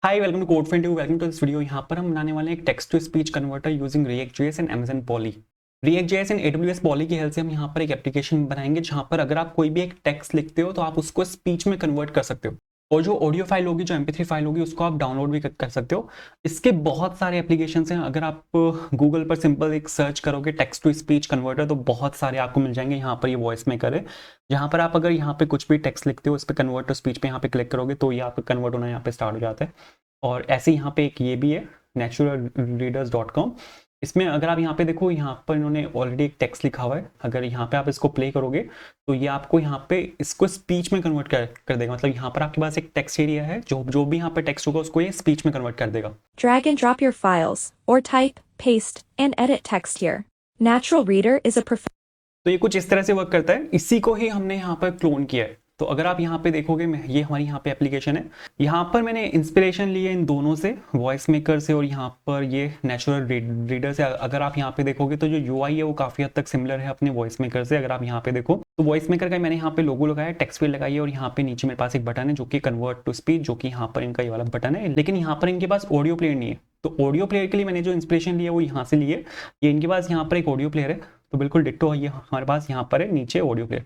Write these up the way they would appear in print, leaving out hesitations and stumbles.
Hi welcome to code friend, welcome to this video. यहाँ पर हम बनाने वाले हैं एक text to speech converter using React JS and Amazon Polly. React JS and AWS Polly की हेल्प से हम यहाँ पर एक एप्लीकेशन बनाएंगे जहाँ पर अगर आप कोई भी एक टेक्स्ट लिखते हो तो आप उसको स्पीच में कन्वर्ट कर सकते हो, और जो ऑडियो फाइल होगी, जो MP3 फाइल होगी, उसको आप डाउनलोड भी कर सकते हो। इसके बहुत सारे एप्लीकेशंस हैं। अगर आप गूगल पर सिंपल एक सर्च करोगे टेक्स्ट टू स्पीच कन्वर्टर तो बहुत सारे आपको मिल जाएंगे। यहाँ पर ये वॉइस मेकर है, जहाँ पर आप अगर यहाँ पे कुछ भी टेक्स्ट लिखते हो, इस पर कन्वर्ट टू स्पीच पे यहाँ पे क्लिक करोगे तो ये आपका कन्वर्ट होना यहाँ पे स्टार्ट हो जाता है। और ऐसे यहाँ पे एक ये भी है naturalreaders.com। इसमें अगर आप यहाँ पे देखो, यहाँ पर इन्होंने ऑलरेडी एक टेक्स्ट लिखा हुआ है। अगर यहाँ पे आप इसको प्ले करोगे तो ये आपको यहाँ पे इसको स्पीच में कन्वर्ट कर देगा। मतलब यहाँ पर आपके पास एक टेक्स्ट एरिया है, जो भी यहाँ पे टेक्स्ट होगा उसको ये स्पीच में कन्वर्ट कर देगा। Drag and drop your files, or type, paste, and edit text here. Natural Reader is a तो ये कुछ इस तरह से वर्क करता है। इसी को ही हमने यहाँ पर क्लोन किया है। तो अगर आप यहाँ पे देखोगे, ये हमारी यहाँ पे एप्लीकेशन है। यहाँ पर मैंने इंस्पिरेशन ली है इन दोनों से, वॉइस मेकर से और यहाँ पर ये नेचुरल रीडर से। अगर आप यहाँ पे देखोगे तो जो UI है वो काफ़ी हद तक सिमिलर है अपने वॉइस मेकर से। अगर आप यहाँ पे देखो तो वॉइस मेकर का मैंने यहाँ पे लोगो लगाया है, टेक्स्ट फील्ड लगाई है, और यहाँ पे नीचे मेरे पास एक बटन है जो कि कन्वर्ट टू स्पीच, जो कि यहाँ पर इनका ये वाला बटन है। लेकिन यहाँ पर इनके पास ऑडियो प्लेयर नहीं है। तो ऑडियो प्लेयर के लिए मैंने जो इंस्पिरेशन लिया वो यहाँ से ली है। ये इनके पास यहाँ पर एक ऑडियो प्लेयर है, तो बिल्कुल डिट्टो ये हमारे पास यहाँ पर है नीचे ऑडियो प्लेयर।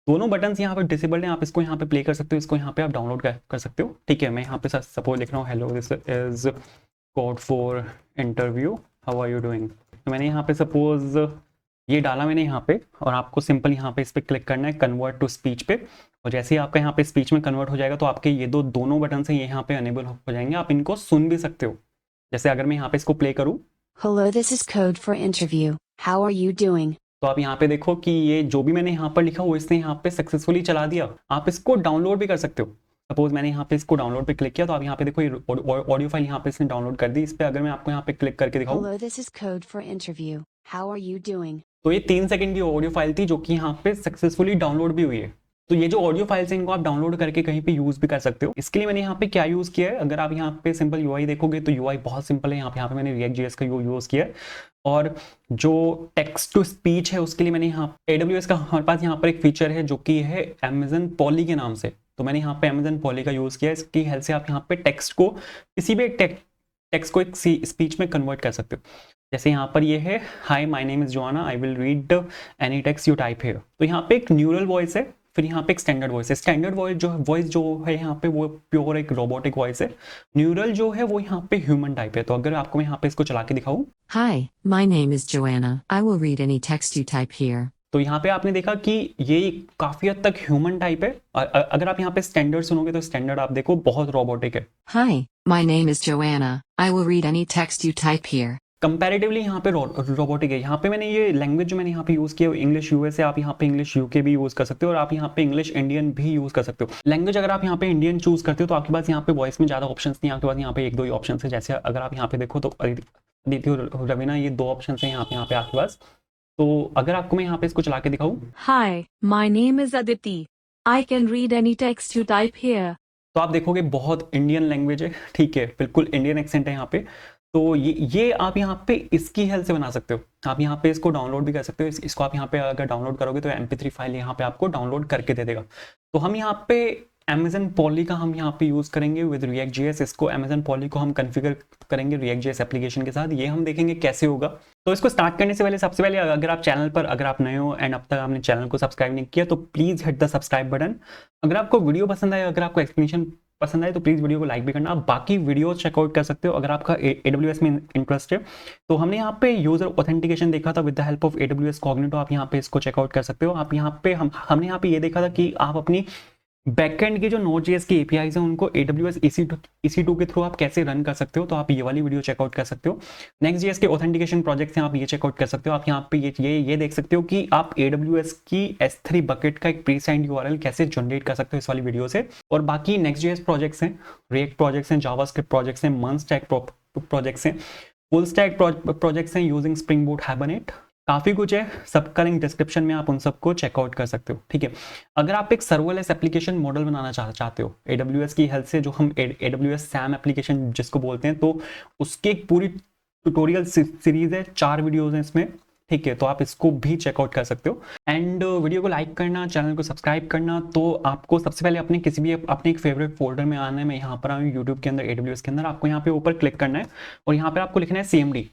दोनों बटन्स यहाँ पे डिसेबल्ड हैं। आप इसको यहाँ पे प्ले कर सकते हो, इसको यहाँ पे आप डाउनलोड कर सकते हो। ठीक है, मैं यहाँ पे सपोज लिख रहा हूँ, hello this is code for interview, how are you doing. तो मैंने यहाँ पे सपोज ये डाला मैंने यहाँ पे, और आपको सिंपल यहाँ पे इस पर क्लिक करना है कन्वर्ट टू स्पीच पे। और जैसे ही आपका यहाँ पे स्पीच में कन्वर्ट हो जाएगा तो आपके ये दोनों बटन से ये यहाँ पे अनेबल हो जाएंगे। आप इनको सुन भी सकते हो। जैसे अगर मैं यहाँ पे इसको प्ले करूँ, Hello, this is code for interview. How are you doing? तो आप यहाँ पे देखो कि ये जो भी मैंने यहाँ पर लिखा वो इसने यहाँ पे सक्सेसफुली चला दिया। आप इसको डाउनलोड भी कर सकते हो। सपोज मैंने यहाँ पे इसको डाउनलोड पे क्लिक किया तो आप यहाँ पे देखो ये ऑडियो फाइल यहाँ पे इसने डाउनलोड कर दी। इस पे अगर मैं आपको यहाँ पे क्लिक करके दिखाऊं, Hello, this is code for interview. How are you doing? तो ये 3 सेकंड की ऑडियो फाइल थी जो कि यहाँ पे सक्सेसफुली डाउनलोड भी हुई है। तो ये जो ऑडियो फाइल्स हैं इनको आप डाउनलोड करके कहीं पे यूज भी कर सकते हो। इसके लिए मैंने यहाँ पे क्या यूज किया है, अगर आप यहाँ पे सिंपल UI देखोगे तो UI बहुत सिंपल है। यहाँ पे मैंने रिएक्ट जेएस का यूज किया है। और जो टेक्स्ट टू स्पीच है उसके लिए मैंने यहाँ AWS का हमारे पास यहाँ पर एक फीचर है जो कि है अमेजन पॉली के नाम से। तो मैंने यहाँ पे अमेजन पॉली का यूज किया है। इसकी हेल्प से आप यहाँ पे टेक्स्ट को, किसी भी एक टेक्स्ट को एक स्पीच में कन्वर्ट कर सकते हो। जैसे यहाँ पर ये है, hi my name is Joanna, I will read any text you type here. तो यहाँ पे एक न्यूरल वॉइस है, फिर यहाँ पे एक स्टैंडर्ड वॉइस है। स्टैंडर्ड वॉइस जो है यहाँ पे वो प्योर एक रोबोटिक वॉइस है। न्यूरल जो है वो यहाँ पे ह्यूमन टाइप है। तो अगर आपको मैं यहाँ पे इसको चला के दिखाऊं, Hi, my name is Joanna. I will read any text you type here. तो यहाँ पे आपने देखा कि ये काफी हद तक ह्यूमन टाइप है। और अगर आप यहाँ पे स्टैंडर्ड सुनोगे तो स्टैंडर्ड आप देखो बहुत रोबोटिक है। Hi, my name is Joanna. I will read any text you type here. Comparatively यहाँ पे रोबोटिक है। यहाँ पे मैंने ये लैंग्वेज जो मैंने यहाँ पे यूज़ किया है इंग्लिश US है। आप यहाँ पे इंग्लिश UK भी यूज़ कर सकते हो, और आप यहाँ पे इंग्लिश इंडियन भी यूज़ कर सकते हो। लैंग्वेज अगर आप यहाँ पे इंडियन चूज़ करते हो तो आपके पास यहाँ पे वॉइस में ज़्यादा ऑप्शंस नहीं, आपके पास यहाँ पे 1-2 ही ऑप्शन है। जैसे अगर आप यहाँ पे देखो तो अदिति और रवीना, ये 2 ऑप्शन है यहाँ पे आपके पास। तो अगर आपको मैं यहाँ पे इसको चला के दिखाऊँ, Hi, my name is Aditi. I can read any text you type here. तो आप देखोगे बहुत इंडियन लैंग्वेज है। ठीक है, बिल्कुल इंडियन एक्सेंट है यहाँ पे। तो ये आप यहाँ पे इसकी हेल्प से बना सकते हो। आप यहाँ पे इसको डाउनलोड भी कर सकते हो। इसको आप यहाँ पे अगर डाउनलोड करोगे तो MP3 फाइल यहाँ पे आपको डाउनलोड करके दे देगा। तो हम यहाँ पे अमेजन पॉली का हम यहाँ पे यूज़ करेंगे विद रिएक्ट जेएस। इसको अमेजन पॉली को हम कन्फिगर करेंगे रिएक्ट जेएस एप्लीकेशन के साथ। ये हम देखेंगे कैसे होगा। तो इसको स्टार्ट करने से पहले सबसे पहले अगर आप चैनल पर, अगर आप नए हो एंड अब तक आपने चैनल को सब्सक्राइब नहीं किया तो please hit the subscribe button. अगर आपको वीडियो पसंद आए, अगर आपको एक्सप्लेनेशन पसंद आए तो प्लीज़ वीडियो को लाइक भी करना। आप बाकी वीडियो चेकआउट कर सकते हो अगर आपका AWS में इंटरेस्ट है। तो हमने यहाँ पे यूजर ऑथेंटिकेशन देखा था with the help of AWS Cognito. आप यहाँ पे इसको चेकआउट कर सकते हो। आप यहाँ पे हमने यहाँ पे ये देखा था कि आप अपनी बैकएंड की जो Node.js की APIs हैं उनको AWS EC2 के थ्रू आप कैसे रन कर सकते हो। तो आप ये वाली वीडियो चेकआउट कर सकते हो। Next.js के ऑथेंटिकेशन प्रोजेक्ट्स हैं, आप ये चेकआउट कर सकते हो। आप यहाँ पे ये देख सकते हो कि आप AWS की S3 बकेट का एक प्रीसाइंड URL कैसे जनरेट कर सकते हो इस वाली वीडियो से। और बाकी Next.js प्रोजेक्ट्स हैं, React प्रोजेक्ट्स हैं, जावास्क्रिप्ट प्रोजेक्ट्स हैं, MERN-स्टैक प्रोजेक्ट्स हैं, फुल स्टैक प्रोजेक्ट्स हैं यूजिंग स्प्रिंग बूट हाइबरनेट। काफ़ी कुछ है, सबका लिंक डिस्क्रिप्शन में, आप उन सबको चेकआउट कर सकते हो। ठीक है, अगर आप एक सर्वरलेस एप्लीकेशन मॉडल बनाना चाहते हो AWS की हेल्प से, जो हम AWS SAM एप्लीकेशन जिसको बोलते हैं, तो उसकी एक पूरी ट्यूटोरियल सीरीज है, 4 वीडियोज हैं इसमें। ठीक है, तो आप इसको भी चेकआउट कर सकते हो। एंड वीडियो को लाइक करना, चैनल को सब्सक्राइब करना। तो आपको सबसे पहले अपने किसी भी अपने एक फेवरेट फोल्डर में आना है। मैं यहाँ पर आऊँ यूट्यूब के अंदर, AWS के अंदर, आपको यहाँ पे ऊपर क्लिक करना है और यहाँ पे आपको लिखना है CMD।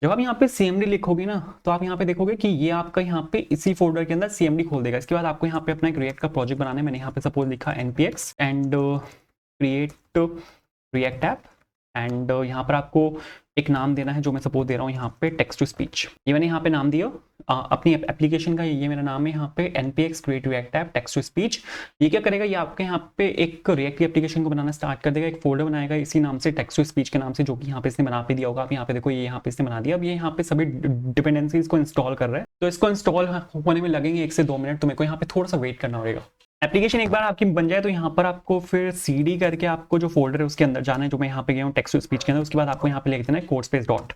जब आप यहाँ पे CMD लिखोगे ना, तो आप यहाँ पे देखोगे कि ये आपका यहाँ पे इसी फोल्डर के अंदर CMD खोल देगा। इसके बाद आपको यहाँ पे अपना एक रिएक्ट का प्रोजेक्ट बनाना है। मैंने यहाँ पे सपोज लिखा NPX and create react app, and यहाँ पर आपको एक नाम देना है, जो मैं सपोज दे रहा हूँ यहाँ पे टेक्स्ट टू स्पीच। ये मैंने यहाँ पे नाम दिया अपनी एप्लीकेशन का, ये मेरा नाम है यहाँ पे NPX create react app text to speech. ये क्या करेगा, ये आपके यहाँ पे एक रिएक्ट की एप्लीकेशन को बनाना स्टार्ट कर देगा, एक फोल्डर बनाएगा इसी नाम से, टेक्स्ट टू स्पीच के नाम से, जो कि यहाँ पे इसने बना पे दिया होगा। आप यहाँ पे देखो, ये यहाँ पे इसने बना दिया। अब ये यहाँ पे सभी डिपेंडेंसीज को इंस्टॉल कर रहा है, तो इसको इंस्टॉल होने में लगेंगे 1 से 2 मिनट, तो मेरे को यहाँ पे थोड़ा सा वेट करना पड़ेगा। एप्लीकेशन एक बार आपकी बन जाए तो यहाँ पर आपको फिर CD करके आपको जो फोल्डर है उसके अंदर जाना है, जो मैं यहाँ पे गया हूँ टेक्स्ट टू स्पीच के अंदर। उसके बाद आपको यहाँ पे लिख देना है कोडस्पेस डॉट।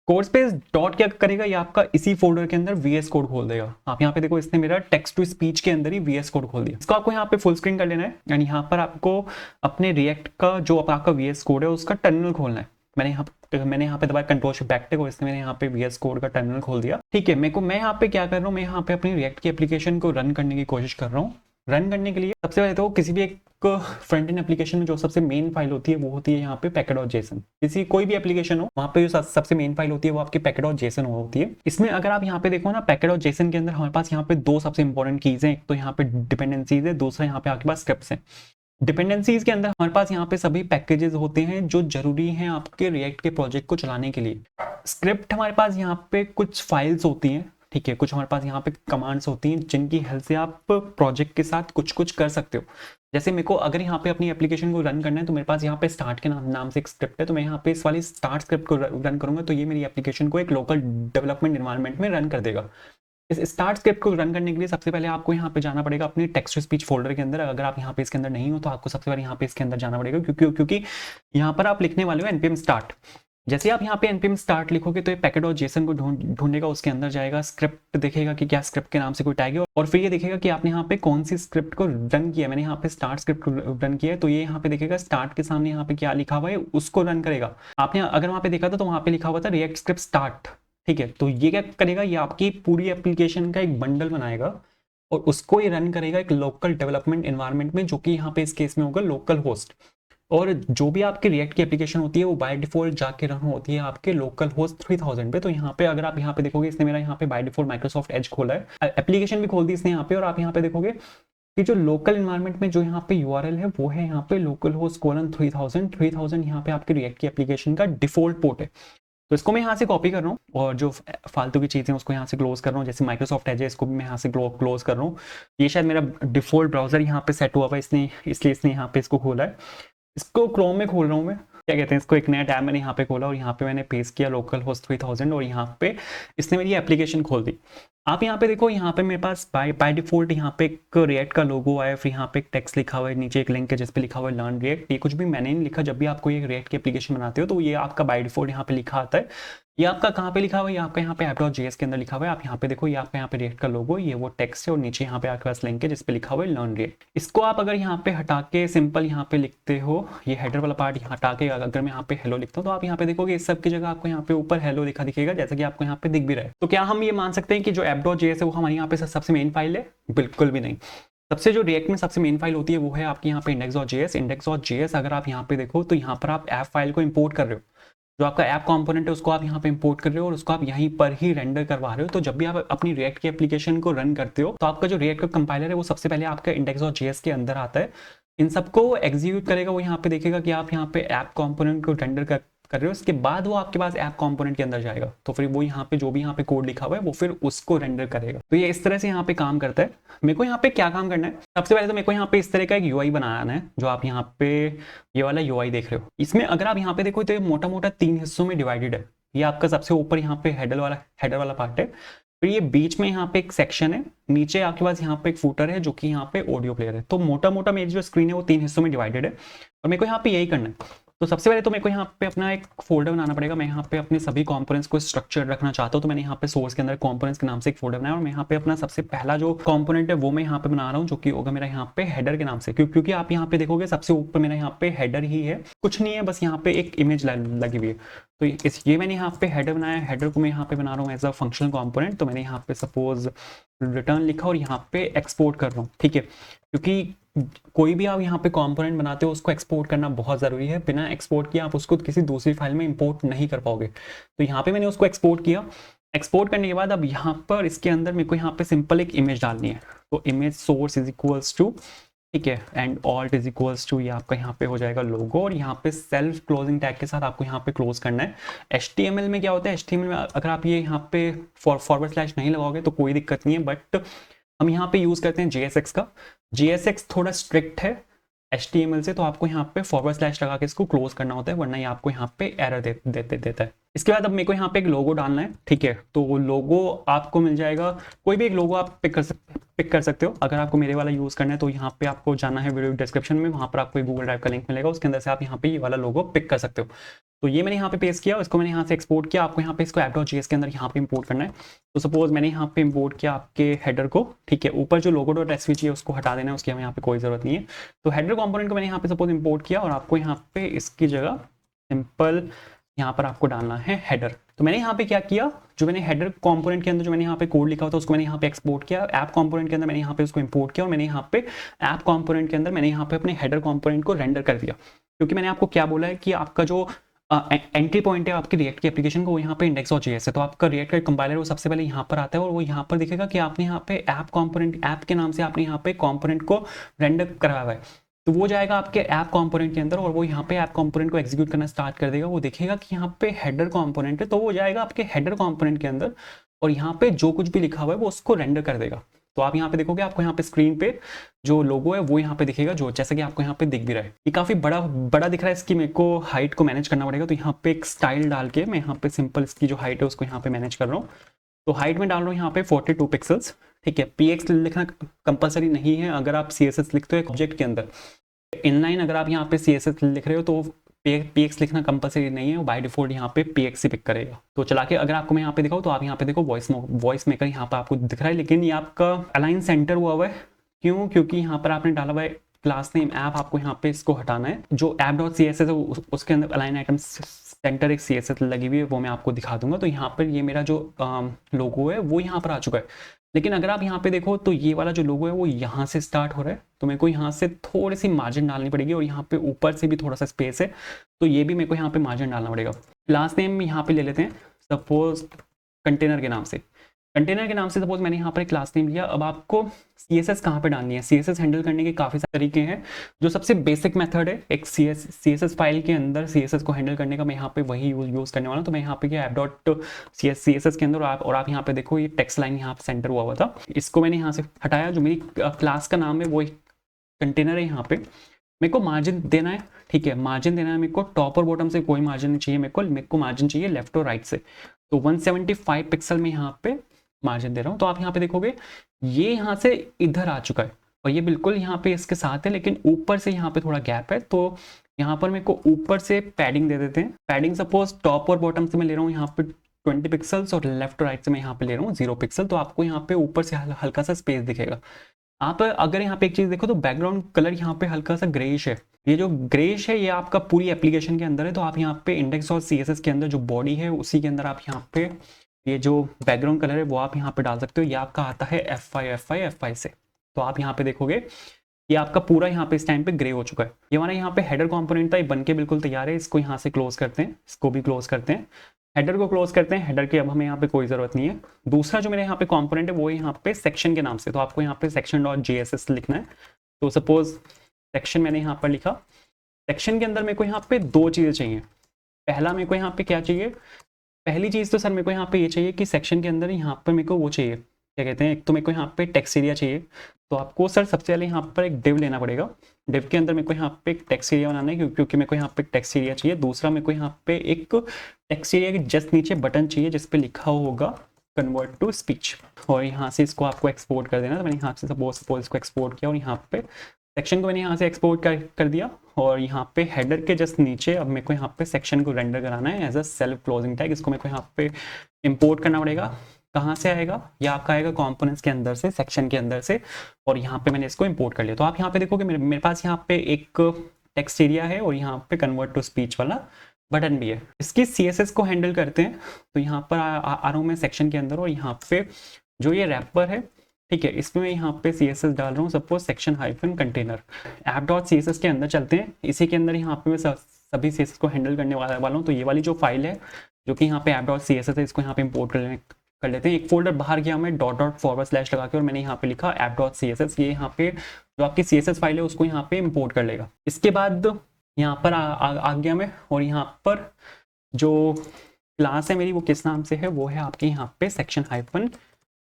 कोडस्पेस डॉट क्या करेगा, ये आपका इसी फोल्डर के अंदर VS कोड खोल देगा। आप यहाँ पे देखो, इसने मेरा टेक्स्ट टू स्पीच के अंदर ही VS कोड खोल दिया। इसको आपको यहाँ पे फुल स्क्रीन कर लेना है एंड यहाँ पर आपको अपने रिएक्ट का जो आपका VS कोड है उसका टर्मिनल खोलना है। मैंने यहाँ पे दबाया Ctrl+Shift और इसने मैंने यहाँ पे VS कोड का टर्मिनल खोल दिया। ठीक है, मैं यहाँ पे क्या कर रहा हूँ, मैं यहाँ पे अपनी रिएक्ट की एप्लीकेशन को रन करने की कोशिश कर रहा हूँ। रन करने के लिए सबसे पहले तो किसी भी एक फ्रंट एंड एप्लीकेशन में जो सबसे मेन फाइल होती है वो होती है यहाँ पे packet.json। किसी कोई भी एप्लीकेशन हो, वहाँ पे जो सबसे मेन फाइल होती है वो आपकी packet.json होती है। इसमें अगर आप यहाँ पे देखो ना, packet.json के अंदर हमारे पास यहाँ पे 2 सबसे इंपॉर्टेंट कीज हैं। एक तो यहाँ पे डिपेंडेंसीज है, दूसरा यहाँ पे आपके पास स्क्रिप्ट्स हैं। डिपेंडेंसीज के अंदर हमारे पास यहाँ पे सभी पैकेजेस होते हैं जो जरूरी हैं आपके रिएक्ट के प्रोजेक्ट को चलाने के लिए। स्क्रिप्ट हमारे पास यहाँ पे कुछ फाइल्स होती हैं, ठीक है, कुछ हमारे पास यहाँ पे कमांड्स होती हैं जिनकी हेल्प से आप प्रोजेक्ट के साथ कुछ कर सकते हो। जैसे मेरे को अगर यहाँ पे अपनी एप्लीकेशन को रन करना है तो मेरे पास यहाँ पे स्टार्ट के नाम से एक स्क्रिप्ट है, तो मैं यहाँ पे इस वाली स्टार्ट स्क्रिप्ट को रन करूंगा तो ये मेरी एप्लीकेशन को एक लोकल डेवलपमेंट एनवायरनमेंट में रन कर देगा। इस स्टार्ट स्क्रिप्ट को रन करने के लिए सबसे पहले आपको यहाँ पे जाना पड़ेगा अपनी टेक्स्ट टू स्पीच फोल्डर के अंदर। अगर आप यहाँ पे इसके अंदर नहीं हो तो आपको सबसे पहले यहाँ पे इसके अंदर जाना पड़ेगा, क्योंकि यहाँ पर आप लिखने वाले हो npm start। जैसे आप यहाँ पे npm start लिखोगे तो ये packet.json को ढूंढेगा, उसके अंदर जाएगा, स्क्रिप्ट देखेगा कि क्या स्क्रिप्ट के नाम से कोई टैग है, और फिर ये देखेगा कि आपने यहाँ पे कौन सी स्क्रिप्ट को रन किया। मैंने यहाँ पे स्टार्ट स्क्रिप्ट को रन किया है, तो ये यहाँ पे देखेगा स्टार्ट के सामने यहाँ पे क्या लिखा हुआ है उसको रन करेगा। आपने अगर वहाँ पे देखा था तो वहाँ पे लिखा हुआ था रिएक्ट स्क्रिप्ट स्टार्ट, ठीक है। तो ये क्या करेगा, ये आपकी पूरी एप्लीकेशन का एक बंडल बनाएगा और उसको ये रन करेगा एक लोकल डेवलपमेंट एनवायरनमेंट में, जो कि यहाँ पे इस केस में होगा लोकल होस्ट। और जो भी आपकी रिएक्ट की एप्लीकेशन होती है वो बाय डिफॉल्ट जाके रन होती है आपके लोकल होस्ट 3000 पे। तो यहाँ पे अगर आप यहाँ पे देखोगे, इसने मेरा यहाँ पे बाय डिफॉल्ट माइक्रोसॉफ्ट एज खोला है, एप्लीकेशन भी खोल दी इसने यहाँ पे, और आप यहाँ पे देखोगे कि जो लोकल एनवायरनमेंट में जो यहाँ पे URL है वो है यहाँ पे लोकल होस्ट :3000 यहाँ पे आपके रिएक्ट की एप्लीकेशन का डिफॉल्ट पोर्ट है। तो इसको मैं यहाँ से कॉपी कर रहा हूँ और जो फालतू की चीज़ें उसको यहाँ से क्लोज कर रहा हूँ, जैसे माइक्रोसॉफ्ट एज है इसको भी मैं यहाँ से क्लोज कर रहा हूँ। ये शायद मेरा डिफॉल्ट ब्राउजर यहाँ पे सेट हुआ हुआ है, इसलिए इसने यहाँ पे इसको खोला है। इसको क्रोम में खोल रहा हूँ मैं, क्या कहते हैं इसको, एक नया टैब मैंने यहाँ पे खोला और यहाँ पे मैंने पेस्ट किया लोकल होस्ट 3000 और यहाँ पे इसने मेरी एप्लीकेशन खोल दी। आप यहाँ पे देखो, यहाँ पे मेरे पास बाय डिफॉल्ट यहाँ पे एक रिएक्ट का लोगो आया, फिर यहाँ पे एक टेक्स्ट लिखा हुआ है, नीचे एक लिंक है जिस पे लिखा हुआ है लर्न रिएक्ट। ये कुछ भी मैंने नहीं लिखा, जब भी आपको ये रिएक्ट की एप्लीकेशन बनाते हो तो ये आपका बाय डिफॉल्ट यहाँ पे लिखा आता है। ये आपका कहाँ पे लिखा हुआ है, ये आपका यहाँ पे app.js के अंदर लिखा हुआ है। आप यहाँ पे देखो, ये आपका यहाँ पे रिएक्ट का लोगो, ये वो टेक्स्ट है और नीचे यहाँ पे आपके पास लिंक है जिस पे लिखा हुआ है लर्न रिएक्ट। इसको आप अगर यहाँ पे हटा के सिंपल यहाँ पे लिखते हो, ये हेडर वाला पार्ट हटा के अगर मैं यहाँ पे हेलो लिखता हूँ तो आप यहाँ पे देखोगे इस सब की जगह आपको यहाँ पे ऊपर हेलो लिखा दिखेगा, जैसा कि आपको यहाँ पे दिख भी रहा है। तो क्या हम ये मान सकते हैं कि जो app.js है वो हमारे यहाँ पे सबसे मेन फाइल है? बिल्कुल भी नहीं। सबसे जो रिएक्ट में सबसे मेन फाइल होती है वो है आपकी यहाँ पे index.js। अगर आप यहाँ पे देखो तो यहाँ पर आप ऐप फाइल को इंपोर्ट कर रहे हो, जो आपका ऐप कंपोनेंट है उसको आप यहाँ पे इंपोर्ट कर रहे हो और उसको आप यहीं पर ही रेंडर करवा रहे हो। तो जब भी आप अपनी रिएक्ट की एप्लीकेशन को रन करते हो तो आपका जो रिएक्ट का कंपाइलर है वो सबसे पहले आपका index.js के अंदर आता है, इन सबको एग्जीक्यूट करेगा। वो यहाँ पे देखेगा कि आप यहाँ पे ऐप कंपोनेंट को रेंडर कर रहे हो, इसके बाद वो आपके पास ऐप कंपोनेंट के अंदर जाएगा, तो फिर वो यहाँ पे जो भी यहाँ पे कोड लिखा हुआ है वो फिर उसको रेंडर करेगा। तो ये इस तरह से यहाँ पे काम करता है। मेरे को यहाँ पे क्या काम करना है, सबसे पहले तो मेरे को यहाँ पे इस तरह का एक UI बनाना है, जो आप यहाँ पे ये वाला UI देख रहे हो। इसमें अगर आप यहाँ पे देखो तो ये मोटा मोटा 3 हिस्सों में डिवाइडेड है। ये आपका सबसे ऊपर यहाँ पे हेडर वाला पार्ट है, फिर ये बीच में यहाँ पे एक सेक्शन है, नीचे आपके पास यहाँ पे एक फूटर है जो कि यहाँ पे ऑडियो प्लेयर है। तो मोटा मोटा मेरी जो स्क्रीन है वो 3 हिस्सों में डिवाइडेड है और मेरे को यहाँ पे यही करना है। तो सबसे पहले तो मेरे को यहाँ पे अपना एक फोल्डर बनाना पड़ेगा। मैं यहाँ पे अपने सभी कंपोनेंट्स को स्ट्रक्चर रखना चाहता हूँ, तो मैंने यहाँ पे सोर्स के अंदर कंपोनेंट्स के नाम से एक फोल्डर बनाया और मैं यहाँ पे अपना सबसे पहला जो कंपोनेंट है वो मैं यहाँ पे बना रहा हूँ, जो कि होगा मेरा यहाँ पे हेडर के नाम से। क्योंकि आप यहाँ पे देखोगे सबसे ऊपर मेरा यहाँ पे हेडर ही है, कुछ नहीं है, बस यहाँ पे एक इमेज लगी हुई है। तो ये मैंने यहाँ पे हेडर बनाया है, हेडर को मैं यहाँ पे बना रहा हूँ एज अ फंक्शनल कंपोनेंट। तो मैंने यहाँ पे सपोज रिटर्न लिखा और यहाँ पे एक्सपोर्ट कर रहा हूँ, ठीक है, क्योंकि कोई भी आप यहाँ पे कंपोनेंट बनाते हो उसको एक्सपोर्ट करना बहुत ज़रूरी है। बिना एक्सपोर्ट किए आप उसको किसी दूसरी फाइल में इंपोर्ट नहीं कर पाओगे। तो यहाँ पे मैंने उसको एक्सपोर्ट किया। एक्सपोर्ट करने के बाद अब यहाँ पर इसके अंदर मेरे को यहाँ पे सिंपल एक इमेज डालनी है। तो image source is equals to, ठीक है, and alt is equals to, ये आपका यहाँ पे हो जाएगा लोगो, और यहाँ पे सेल्फ क्लोजिंग टैग के साथ आपको यहाँ पे क्लोज करना है। HTML में क्या होता है, HTML में अगर आप ये यहाँ पे फॉरवर्ड स्लैश नहीं लगाओगे तो कोई दिक्कत नहीं है, बट हम यहाँ पे यूज़ करते हैं JSX का। JSX थोड़ा स्ट्रिक्ट है HTML से, तो आपको यहाँ पे फॉरवर्ड स्लैश लगा के इसको क्लोज करना होता है, वरना ये आपको यहाँ पे एरर देता है। इसके बाद अब मेरे को यहाँ पे एक लोगो डालना है, ठीक है। तो लोगो आपको मिल जाएगा, कोई भी एक लोगो आप पिक कर सकते हो। अगर आपको मेरे वाला यूज़ करना है तो यहाँ पे आपको जाना है वीडियो डिस्क्रिप्शन में, वहाँ पर आपको एक गूगल ड्राइव का लिंक मिलेगा, उसके अंदर से आप यहाँ पे ये वाला लोगो पिक कर सकते हो। तो ये मैंने यहाँ पे पेस्ट किया, इसको मैंने यहाँ से एक्सपोर्ट किया। आपको यहाँ पे इसको app.js के अंदर यहाँ पे इंपोर्ट करना है। तो सपोज मैंने यहाँ पे इंपोर्ट किया आपके हेडर को, ठीक है। ऊपर जो logo.svg है उसको हटा देना है, उसकी हमें यहाँ पे कोई ज़रूरत नहीं है। तो हेडर कंपोनेंट को मैंने यहाँ पे सपोज इंपोर्ट किया, और आपको यहाँ पे इसकी जगह सिंपल यहाँ पर आपको डालना है हेडर। तो मैंने यहाँ पे क्या किया, जो मैंने हेडर कंपोनेंट के अंदर जो मैंने यहाँ पे कोड लिखा होता है उसको मैंने यहाँ पे एक्सपोर्ट किया। ऐप कंपोनेंट के अंदर मैंने यहाँ पे उसको इंपोर्ट किया, और मैंने यहाँ पे ऐप कंपोनेंट के अंदर मैंने यहाँ पे अपने हेडर कंपोनेंट को रेंडर कर दिया। क्योंकि मैंने आपको क्या बोला है कि आपका जो एंट्री पॉइंट है आपकी रिएक्ट की एप्लीकेशन को, वो यहाँ पे index.js है। तो आपका रिएक्ट का कंपाइलर वो सबसे पहले यहाँ पर आता है, और वो यहाँ पर दिखेगा कि आपने यहाँ पे ऐप कंपोनेंट, ऐप के नाम से आपने यहाँ पे कंपोनेंट को रेंडर कराया हुआ है। तो वो जाएगा आपके ऐप कंपोनेंट के अंदर, और वो यहाँ पे ऐप कंपोनेंट को एग्जीक्यूट करना स्टार्ट कर देगा। वो देखेगा कि यहाँ पे हेडर कंपोनेंट है, तो वो जाएगा आपके हेडर कंपोनेंट के अंदर, और यहाँ पे जो कुछ भी लिखा हुआ है वो उसको रेंडर कर देगा। तो आप यहाँ पे देखोगे, आपको यहाँ पे स्क्रीन पे जो लोगो है वो यहाँ पे दिखेगा, जो जैसे कि आपको यहाँ पे दिख भी रहा है। ये काफ़ी बड़ा दिख रहा है, इसकी मेरे को हाइट को मैनेज करना पड़ेगा। तो यहाँ पे एक स्टाइल डाल के मैं यहाँ पे सिंपल इसकी जो हाइट है उसको यहाँ पे मैनेज कर रहा हूँ। तो हाइट में डाल रहा हूँ यहाँ पे 42 पिक्सल्स, ठीक है। PX लिखना कंपलसरी नहीं है। अगर आप CSS लिखते हो एक ऑब्जेक्ट के अंदर इनलाइन, अगर आप यहाँ पे CSS लिख रहे हो तो PX लिखना कंपलसरी नहीं है, बाय डिफॉल्ट यहाँ पे PX ही पिक करेगा। तो चला के अगर आपको मैं यहाँ पे दिखाऊँ तो आप यहाँ पे देखो वॉइस मेकर यहाँ पे आपको दिख रहा है, लेकिन ये आपका अलाइन सेंटर हुआ है। क्यों? क्योंकि यहाँ पर आपने डाला हुआ है क्लास नेम ऐप, आपको यहाँ पे इसको हटाना है। जो app.css है उसके अंदर अलाइन आइटम सेंटर एक CSS लगी हुई है, वो मैं आपको दिखा दूंगा। तो यहाँ पर ये मेरा जो लोगो है वो यहाँ पर आ चुका है। लेकिन अगर आप यहाँ पे देखो तो ये वाला जो लोगो है वो यहाँ से स्टार्ट हो रहा है, तो मेरे को यहाँ से थोड़ी सी मार्जिन डालनी पड़ेगी, और यहाँ पे ऊपर से भी थोड़ा सा स्पेस है, तो ये भी मेरे को यहाँ पे मार्जिन डालना पड़ेगा। क्लास नेम यहाँ पे ले लेते हैं सपोज कंटेनर के नाम से। कंटेनर के नाम से सपोज मैंने यहाँ पर क्लास नेम लिया। अब आपको CSS कहाँ पे डालनी है, CSS हैंडल करने के काफ़ी सारे तरीके हैं। जो सबसे बेसिक मेथड है एक CSS फाइल के अंदर CSS को हैंडल करने का, मैं यहाँ पे वही यूज़ करने वाला हूँ। तो मैं यहाँ पे क्या app.css के अंदर, और आप यहाँ पे देखो ये टेक्स्ट लाइन यहाँ पे सेंटर हुआ था, इसको मैंने यहाँ से हटाया। जो मेरी क्लास का नाम है वो एक कंटेनर है। यहाँ पे मेरे को मार्जिन देना है, ठीक है, मार्जिन देना है मेरे को। टॉप और बॉटम से कोई मार्जिन नहीं चाहिए मेरे को मार्जिन चाहिए लेफ्ट और राइट से। तो 175 पिक्सल में यहाँ पे मार्जिन दे रहा हूँ। तो आप यहाँ पे देखोगे ये यहाँ से इधर आ चुका है, और ये बिल्कुल यहाँ पे इसके साथ है, लेकिन ऊपर से यहाँ पे थोड़ा गैप है। तो यहाँ पर मेरे को ऊपर से पैडिंग दे देते हैं। पैडिंग सपोज टॉप और बॉटम से मैं ले रहा हूँ यहाँ पे 20 पिक्सल्स, और लेफ्ट और राइट से मैं यहाँ पे ले रहा हूँ 0 पिक्सल। तो आपको यहाँ पे ऊपर से हल्का सा स्पेस दिखेगा। आप अगर यहाँ पे एक चीज़ देखो तो बैकग्राउंड कलर यहाँ पे हल्का सा ग्रेइश है। ये जो ग्रेइश है ये आपका पूरी एप्लीकेशन के अंदर है। तो आप यहाँ पे index.css के अंदर जो बॉडी है उसी के अंदर आप यहाँ पे ये जो बैकग्राउंड कलर है वो आप यहाँ पे डाल सकते हो। ये आपका आता है F5 से। तो आप यहाँ पे देखोगे ये आपका पूरा यहाँ पे इस टाइम पे ग्रे हो चुका है। ये हमारा यहाँ पे हेडर कंपोनेंट था, ये बन के बिल्कुल तैयार है। इसको यहाँ से क्लोज करते हैं, इसको भी क्लोज करते हैं, हेडर को क्लोज करते हैं। हेडर की अब हमें यहाँ पे कोई ज़रूरत नहीं है। दूसरा जो मेरे यहाँ पे कंपोनेंट है वो यहाँ पे सेक्शन के नाम से। तो आपको यहाँ पे section.jss लिखना है। तो सपोज सेक्शन मैंने यहाँ पर लिखा। सेक्शन के अंदर मेरे को यहाँ पे दो चीज़ें चाहिए। पहला मेरे को यहाँ पे क्या चाहिए, पहली चीज़ तो सर मेरे को यहाँ पे ये चाहिए कि सेक्शन के अंदर यहाँ पर मेरे को वो चाहिए, क्या कहते हैं, एक तो मेरे को यहाँ पे टेक्स्ट एरिया चाहिए। तो आपको सर सबसे पहले यहाँ पर एक डिव लेना पड़ेगा। डिव के अंदर मेरे को यहाँ पे एक टेक्स्ट एरिया बनाना है, क्योंकि मेरे को यहाँ पे एक टेक्स्ट एरिया चाहिए। दूसरा मेरे को यहाँ पे एक टेक्स्ट एरिया के जस्ट नीचे बटन चाहिए जिस पे लिखा होगा कन्वर्ट टू स्पीच, और यहाँ से इसको आपको एक्सपोर्ट कर देना। तो मैंने यहाँ से सपोज इसको एक्सपोर्ट किया, और यहाँ पे सेक्शन को मैंने यहाँ से एक्सपोर्ट कर दिया। और यहाँ पे हेडर के जस्ट नीचे अब मेरे को यहाँ पे सेक्शन को रेंडर कराना है as a self closing tag. इसको मेरे को यहाँ पे इंपोर्ट करना पड़ेगा। कहाँ से आएगा, ये आपका आएगा कंपोनेंट्स के अंदर से, सेक्शन के अंदर से, और यहाँ पे मैंने इसको इंपोर्ट कर लिया। तो आप यहाँ पे देखोगे मेरे पास यहाँ पे एक टेक्स्ट एरिया है, और यहाँ पे कन्वर्ट टू स्पीच वाला बटन भी है। इसकी CSS को हैंडल करते हैं, तो यहाँ पर आ रहा हूँ मैं सेक्शन के अंदर, और यहाँ पे जो ये रैपर है, ठीक है, इसमें मैं यहाँ पे CSS डाल रहा हूँ, suppose section hyphen container app.css के अंदर चलते हैं। इसी के अंदर यहाँ पे मैं सभी CSS को हैंडल करने वाला हूँ। तो ये वाली जो फाइल है जो कि यहाँ पे app.css है, इसको यहाँ पे इंपोर्ट कर लेते हैं। एक फोल्डर बाहर गया मैं .// लगा के, और मैंने यहाँ पे लिखा app.css। ये यहाँ पे जो आपकी CSS फाइल है उसको यहाँ पे इंपोर्ट कर लेगा। इसके बाद यहाँ पर आ गया मैं, और यहाँ पर जो क्लास है मेरी वो किस नाम से है, वो है आपके यहाँ पे सेक्शन हाइफन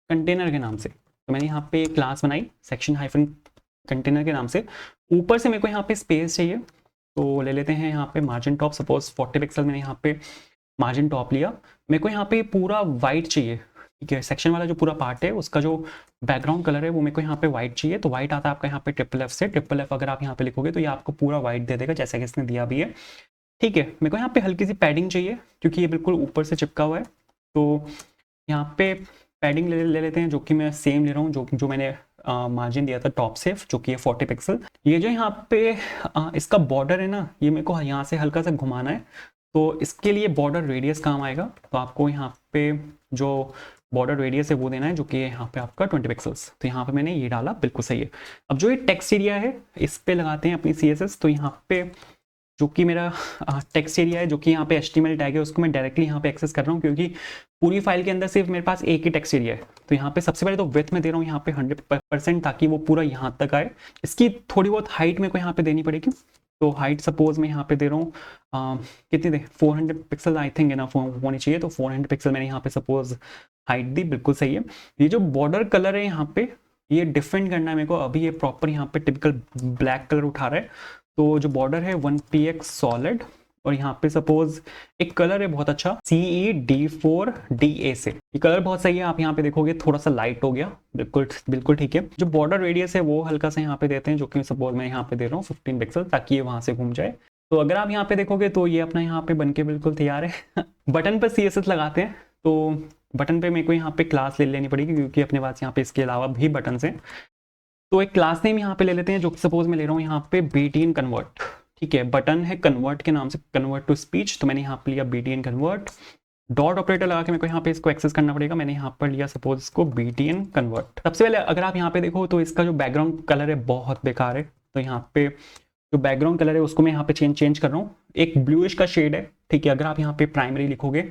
कंटेनर के नाम से। तो मैंने यहाँ पे एक क्लास बनाई सेक्शन हाइफन कंटेनर के नाम से। ऊपर से मेरे को यहाँ पे स्पेस चाहिए, तो ले लेते हैं यहाँ पे मार्जिन टॉप, सपोज 40 पिक्सल मैंने यहाँ पे मार्जिन टॉप लिया। मेरे को यहाँ पे पूरा वाइट चाहिए, ठीक है, सेक्शन वाला जो पूरा पार्ट है उसका जो बैकग्राउंड कलर है वो मेरे को यहाँ पे वाइट चाहिए। तो वाइट आता है आपका यहाँ पे F से। F अगर आप यहाँ पे लिखोगे तो ये आपको पूरा वाइट दे देगा, जैसा कि इसने दिया भी है, ठीक है। मेरे को यहाँ पे हल्की सी पैडिंग चाहिए क्योंकि ये बिल्कुल ऊपर से चिपका हुआ है। तो यहाँ पे पैडिंग ले लेते हैं, जो कि मैं सेम ले रहा हूँ जो मैंने मार्जिन दिया था टॉप से, जो कि है 40 पिक्सल। ये जो यहाँ पे इसका बॉर्डर है ना, ये मेरे को यहाँ से हल्का सा घुमाना है, तो इसके लिए बॉर्डर रेडियस काम आएगा। तो आपको यहाँ पे जो बॉर्डर रेडियस है वो देना है, जो कि यहाँ पे आपका 20 पिक्सल्स। तो यहाँ पे मैंने ये डाला, बिल्कुल सही है। अब जो ये टेक्स्ट एरिया है इस पे लगाते हैं अपनी CSS। तो यहाँ पे जो कि मेरा टेक्स्ट एरिया है, जो कि यहाँ पे HTML टैग है, उसको मैं डायरेक्टली यहाँ पे एक्सेस कर रहा हूँ, क्योंकि पूरी फाइल के अंदर सिर्फ मेरे पास एक ही टेक्स्ट एरिया है। तो यहाँ पे सबसे पहले तो विड्थ में दे रहा हूँ यहाँ पे 100%, ताकि वो पूरा यहाँ तक आए। इसकी थोड़ी बहुत हाइट मेरे को यहाँ पे देनी पड़ेगी। तो हाइट सपोज मैं यहाँ पे दे रहा हूँ कितनी दे, 400 पिक्सल आई थिंक इनफ होनी चाहिए। तो 400 पिक्सल मैंने यहाँ पे सपोज हाइट दी, बिल्कुल सही है। ये जो बॉर्डर कलर है यहाँ पे, ये डिफरेंट करना है मेरे को। अभी ये प्रॉपर यहाँ पे टिपिकल ब्लैक कलर उठा रहा है। तो जो बॉर्डर है 1px सॉलिड, और यहाँ पे सपोज एक कलर है बहुत अच्छा CED4DA से। ये कलर बहुत सही है, आप यहाँ पे देखोगे थोड़ा सा लाइट हो गया, बिल्कुल ठीक है। जो बॉर्डर रेडियस है वो हल्का सा यहाँ पे देते हैं, जो कि सपोज मैं यहाँ पे दे रहा हूँ 15 पिक्सल, ताकि ये वहां से घूम जाए। तो अगर आप यहाँ पे देखोगे तो ये अपना यहाँ पे बनके बिल्कुल तैयार है। बटन पर CSS लगाते हैं, तो बटन पे मेरे को यहाँ पे क्लास ले लेनी पड़ेगी, क्योंकि अपने पास यहाँ पे इसके अलावा भी बटन है। तो एक क्लास नेम यहाँ पे ले लेते हैं, जो सपोज मैं ले रहा हूँ यहाँ पे BTN कन्वर्ट, ठीक है। बटन है कन्वर्ट के नाम से, कन्वर्ट टू स्पीच। तो मैंने यहाँ पे लिया BTN कन्वर्ट, डॉट ऑपरेटर लगा के मेरे को यहाँ पे इसको एक्सेस करना पड़ेगा। मैंने यहाँ पर लिया सपोज इसको BTN कन्वर्ट। सबसे पहले अगर आप यहाँ पे देखो तो इसका जो बैकग्राउंड कलर है बहुत बेकार है। तो यहाँ पे जो बैकग्राउंड कलर है उसको मैं यहाँ पे चेंज कर रहा हूँ, एक ब्लूइश का शेड है, ठीक है। अगर आप यहाँ पे प्राइमरी लिखोगे,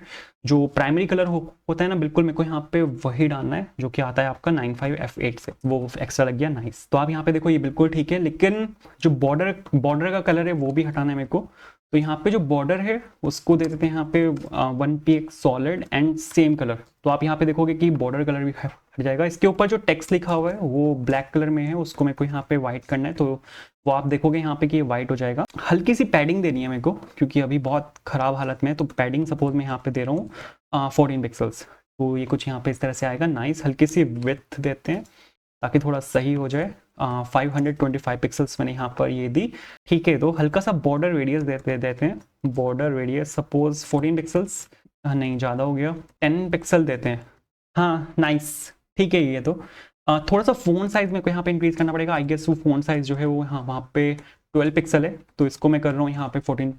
जो प्राइमरी कलर होता है ना, बिल्कुल मेरे को यहाँ पे वही डालना है, जो कि आता है आपका 95F8 से। वो एक्स्ट्रा लग गया, नाइस। तो आप यहाँ पे देखो ये बिल्कुल ठीक है, लेकिन जो बॉर्डर का कलर है वो भी हटाना है मेरे को। तो यहाँ पे जो बॉर्डर है उसको दे देते हैं यहाँ पे 1px solid and same colour. तो आप यहाँ पे देखोगे कि बॉर्डर कलर भी हट जाएगा। इसके ऊपर जो टेक्स्ट लिखा हुआ है वो ब्लैक कलर में है, उसको मेरे को यहाँ पे व्हाइट करना है। तो वो आप देखोगे यहाँ पे कि ये व्हाइट हो जाएगा। हल्की सी पैडिंग देनी है मेरे को, क्योंकि अभी बहुत ख़राब हालत में है। तो पैडिंग सपोज मैं यहाँ पे दे रहा हूँ 14 पिक्सल्स। तो ये कुछ यहाँ पे इस तरह से आएगा, नाइस। हल्की सी विड्थ देते हैं ताकि थोड़ा सही हो जाए। 525 पिक्सल्स मैंने यहाँ पर ये दी, ठीक है। तो हल्का सा बॉर्डर रेडियस देते हैं, बॉर्डर रेडियस सपोज 14 पिक्सल्स, नहीं ज़्यादा हो गया, 10 पिक्सल देते हैं, हाँ नाइस, ठीक है। ये तो थोड़ा सा फ़ोन साइज़ मेरे को यहाँ पे इंक्रीज़ करना पड़ेगा। आई गेस वो फ़ोन साइज़ जो है वो हाँ वहाँ पे 12 पिक्सल है, तो इसको मैं कर रहा हूँ यहाँ पे 14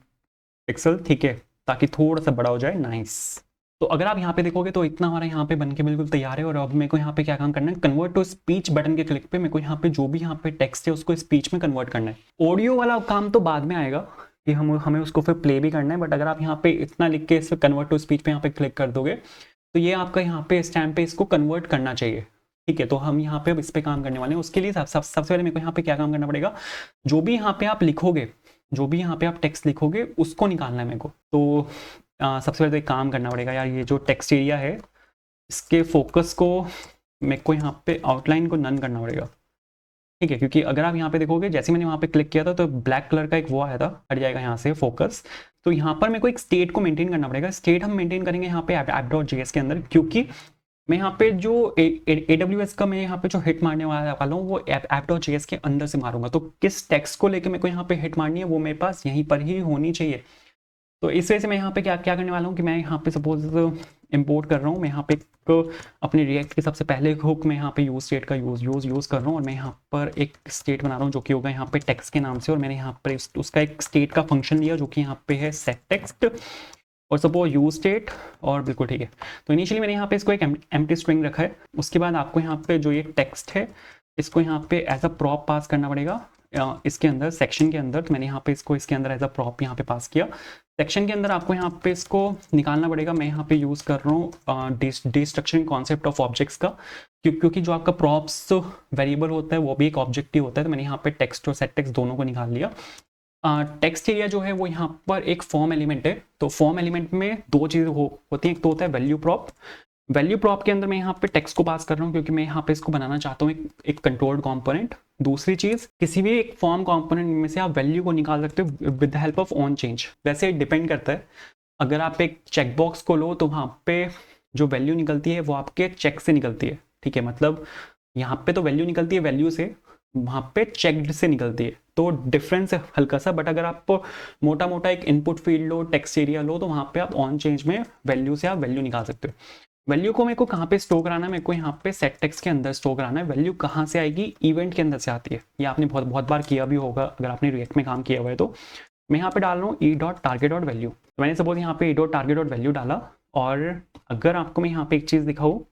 पिक्सल, ठीक है, ताकि थोड़ा सा बड़ा हो जाए, नाइस। तो अगर आप यहाँ पे देखोगे तो इतना हमारा यहाँ पे बनके बिल्कुल तैयार है। और अब मेरे को यहाँ पे क्या काम करना है, कन्वर्ट टू स्पीच बटन के क्लिक पे मेरे को यहाँ पे जो भी यहाँ पे टेक्स्ट है उसको स्पीच में कन्वर्ट करना है। ऑडियो वाला काम तो बाद में आएगा कि हमें उसको फिर प्ले भी करना है। बट अगर आप यहाँ पे इतना लिख के इस कन्वर्ट टू स्पीच पे यहाँ पे क्लिक कर दोगे तो ये आपका यहाँ पे इस टाइम पे इसको कन्वर्ट करना चाहिए, ठीक है। तो हम यहाँ पे अब इस पे काम करने वाले हैं। उसके लिए सबसे पहले मेरे को यहाँ पे क्या काम करना पड़ेगा, जो भी यहाँ पे आप लिखोगे, जो भी यहाँ पे आप टेक्स्ट लिखोगे उसको निकालना है मेरे को। तो सबसे पहले तो एक काम करना पड़ेगा यार, ये जो टेक्स्ट एरिया है इसके फोकस को मेरे को यहाँ पे आउटलाइन को नन करना पड़ेगा, ठीक है। क्योंकि अगर आप यहाँ पे देखोगे जैसे मैंने वहाँ पे क्लिक किया था तो ब्लैक कलर का एक वो आया था, हट जाएगा यहाँ से फोकस। तो यहाँ पर मेरे को एक स्टेट को मेंटेन करना पड़ेगा। स्टेट हम मेंटेन करेंगे यहाँ पे app.js के अंदर, क्योंकि मैं यहाँ पे जो AWS का मैं यहाँ पे जो हिट मारने वाला हूँ वो app.js के अंदर से मारूंगा। तो किस टेक्स्ट को लेकर मेरे को यहाँ पे हिट मारनी है वो मेरे पास यहीं पर ही होनी चाहिए। तो इस वजह से मैं यहाँ पे क्या करने वाला हूँ कि मैं यहाँ पे सपोज इंपोर्ट कर रहा हूँ, मैं यहाँ पे एक अपने रिएक्ट के सबसे पहले हुक में यहाँ पे यूज स्टेट का यूज़ कर रहा हूँ और मैं यहाँ पर एक स्टेट बना रहा हूँ जो कि होगा यहाँ पे टेक्स्ट के नाम से, और मैंने यहाँ पर उसका एक स्टेट का फंक्शन लिया जो कि यहाँ पे है सेट टेक्स्ट और सपोज यूज स्टेट, और बिल्कुल ठीक है। तो इनिशियली मैंने यहाँ पे इसको एक एम्प्टी स्ट्रिंग रखा है। उसके बाद आपको यहाँ पे जो ये टेक्स्ट है इसको यहाँ पे एज अ प्रॉप पास करना पड़ेगा इसके अंदर, सेक्शन के अंदर। तो मैंने यहाँ पे इसको इसके अंदर एज अ प्रॉप यहाँ पे पास किया। सेक्शन के अंदर आपको यहाँ पे इसको निकालना पड़ेगा। मैं यहाँ पे यूज़ कर रहा हूँ डिस्ट्रक्चरिंग कॉन्सेप्ट ऑफ ऑब्जेक्ट्स का, क्योंकि जो आपका प्रॉप्स वेरिएबल होता है वो भी एक ऑब्जेक्ट ही होता है। तो मैंने यहाँ पे टेक्स्ट और सेट टेक्स्ट दोनों को निकाल लिया। टेक्स्ट एरिया जो है वो यहाँ पर एक फॉर्म एलिमेंट है। तो फॉर्म एलिमेंट में दो चीज़ें होती हैं, एक तो होता है वैल्यू प्रॉप। वैल्यू प्रॉप के अंदर मैं यहाँ पे टेक्स्ट को पास कर रहा हूँ क्योंकि मैं यहाँ पे इसको बनाना चाहता हूँ एक कंट्रोल्ड कंपोनेंट। दूसरी चीज़, किसी भी एक फॉर्म कंपोनेंट में से आप वैल्यू को निकाल सकते हो with the help of on change. वैसे डिपेंड करता है, अगर आप एक चेक बॉक्स को लो तो वहाँ पे जो वैल्यू निकलती है वो आपके चेक से निकलती है, ठीक है। मतलब यहाँ पे तो वैल्यू निकलती है वैल्यू से, वहाँ पे चेक्ड से निकलती है, तो डिफरेंस है हल्का सा। बट अगर आप मोटा मोटा एक इनपुट फील्ड लो, टेक्स्ट एरिया लो, तो वहाँ पे आप ऑन चेंज में वैल्यू से आप वैल्यू निकाल सकते हो। वैल्यू को मेरे को कहाँ पे स्टोर कराना है, मेरे को यहाँ पे सेट टेक्स्ट के अंदर स्टोर कराना है। वैल्यू कहाँ से आएगी, इवेंट के अंदर से आती है। ये आपने बहुत बार किया भी होगा अगर आपने रिएक्ट में काम किया हुआ है। तो मैं यहाँ पे डाल रहा हूँ e.target.value। तो मैंने सपोज यहाँ पे e.target.value डाला, और अगर आपको मैं यहाँ पे एक चीज़ दिखाऊँ,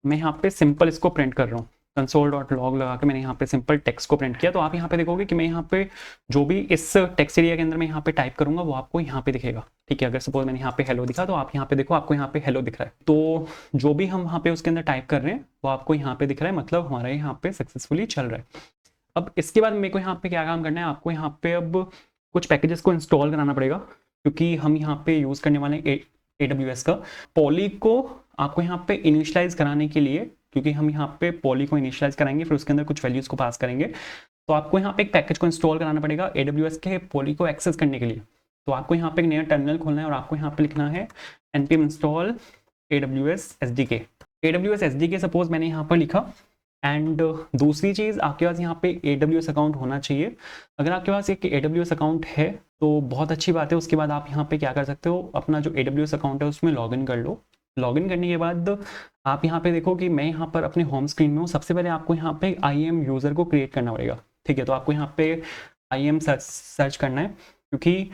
मैं यहाँ पे सिंपल इसको प्रिंट कर रहा हूँ, console.log लगा के मैंने यहाँ पे सिंपल टेक्स्ट को प्रिंट किया। तो आप यहाँ पे देखोगे कि मैं यहाँ पे जो भी इस टेक्स्ट एरिया के अंदर मैं यहाँ पे टाइप करूंगा वो आपको यहाँ पे दिखेगा, ठीक है। अगर सपोज मैंने यहाँ पे हेलो दिखा तो आप यहाँ पे देखो, आपको यहाँ पे हेलो दिख रहा है। तो जो भी हम वहाँ पे उसके अंदर टाइप कर रहे हैं वो आपको यहाँ पे दिख रहा है, मतलब हमारा यहाँ पे सक्सेसफुली चल रहा है। अब इसके बाद मेरे को यहाँ पे क्या काम करना है, आपको यहाँ पे अब कुछ पैकेजेस को इंस्टॉल कराना पड़ेगा, क्योंकि हम यहाँ पे यूज़ करने वाले हैं AWS का। पॉली को आपको यहाँ पे इनिशियलाइज कराने के लिए, क्योंकि हम यहाँ पे पॉली को इनिशियलाइज कराएंगे, फिर उसके अंदर कुछ वैल्यूज़ को पास करेंगे, तो आपको यहाँ पे एक पैकेज को इंस्टॉल कराना पड़ेगा AWS के पॉली को एक्सेस करने के लिए। तो आपको यहाँ पे एक नया टर्मिनल खोलना है और आपको यहाँ पे लिखना है npm install AWS SDK। AWS SDK suppose मैंने यहाँ पर लिखा। एंड दूसरी चीज़, आपके पास यहाँ पे AWS अकाउंट होना चाहिए। अगर आपके पास एक AWS अकाउंट है तो बहुत अच्छी बात है। उसके बाद आप यहाँ पे क्या कर सकते हो, अपना जो AWS अकाउंट है उसमें लॉगिन कर लो। लॉगिन करने के बाद आप यहाँ पे देखो कि मैं यहाँ पर अपने होम स्क्रीन में हूँ। सबसे पहले आपको यहाँ पे IAM यूज़र को क्रिएट करना पड़ेगा, ठीक है। तो आपको यहाँ पे IAM सर्च करना है, क्योंकि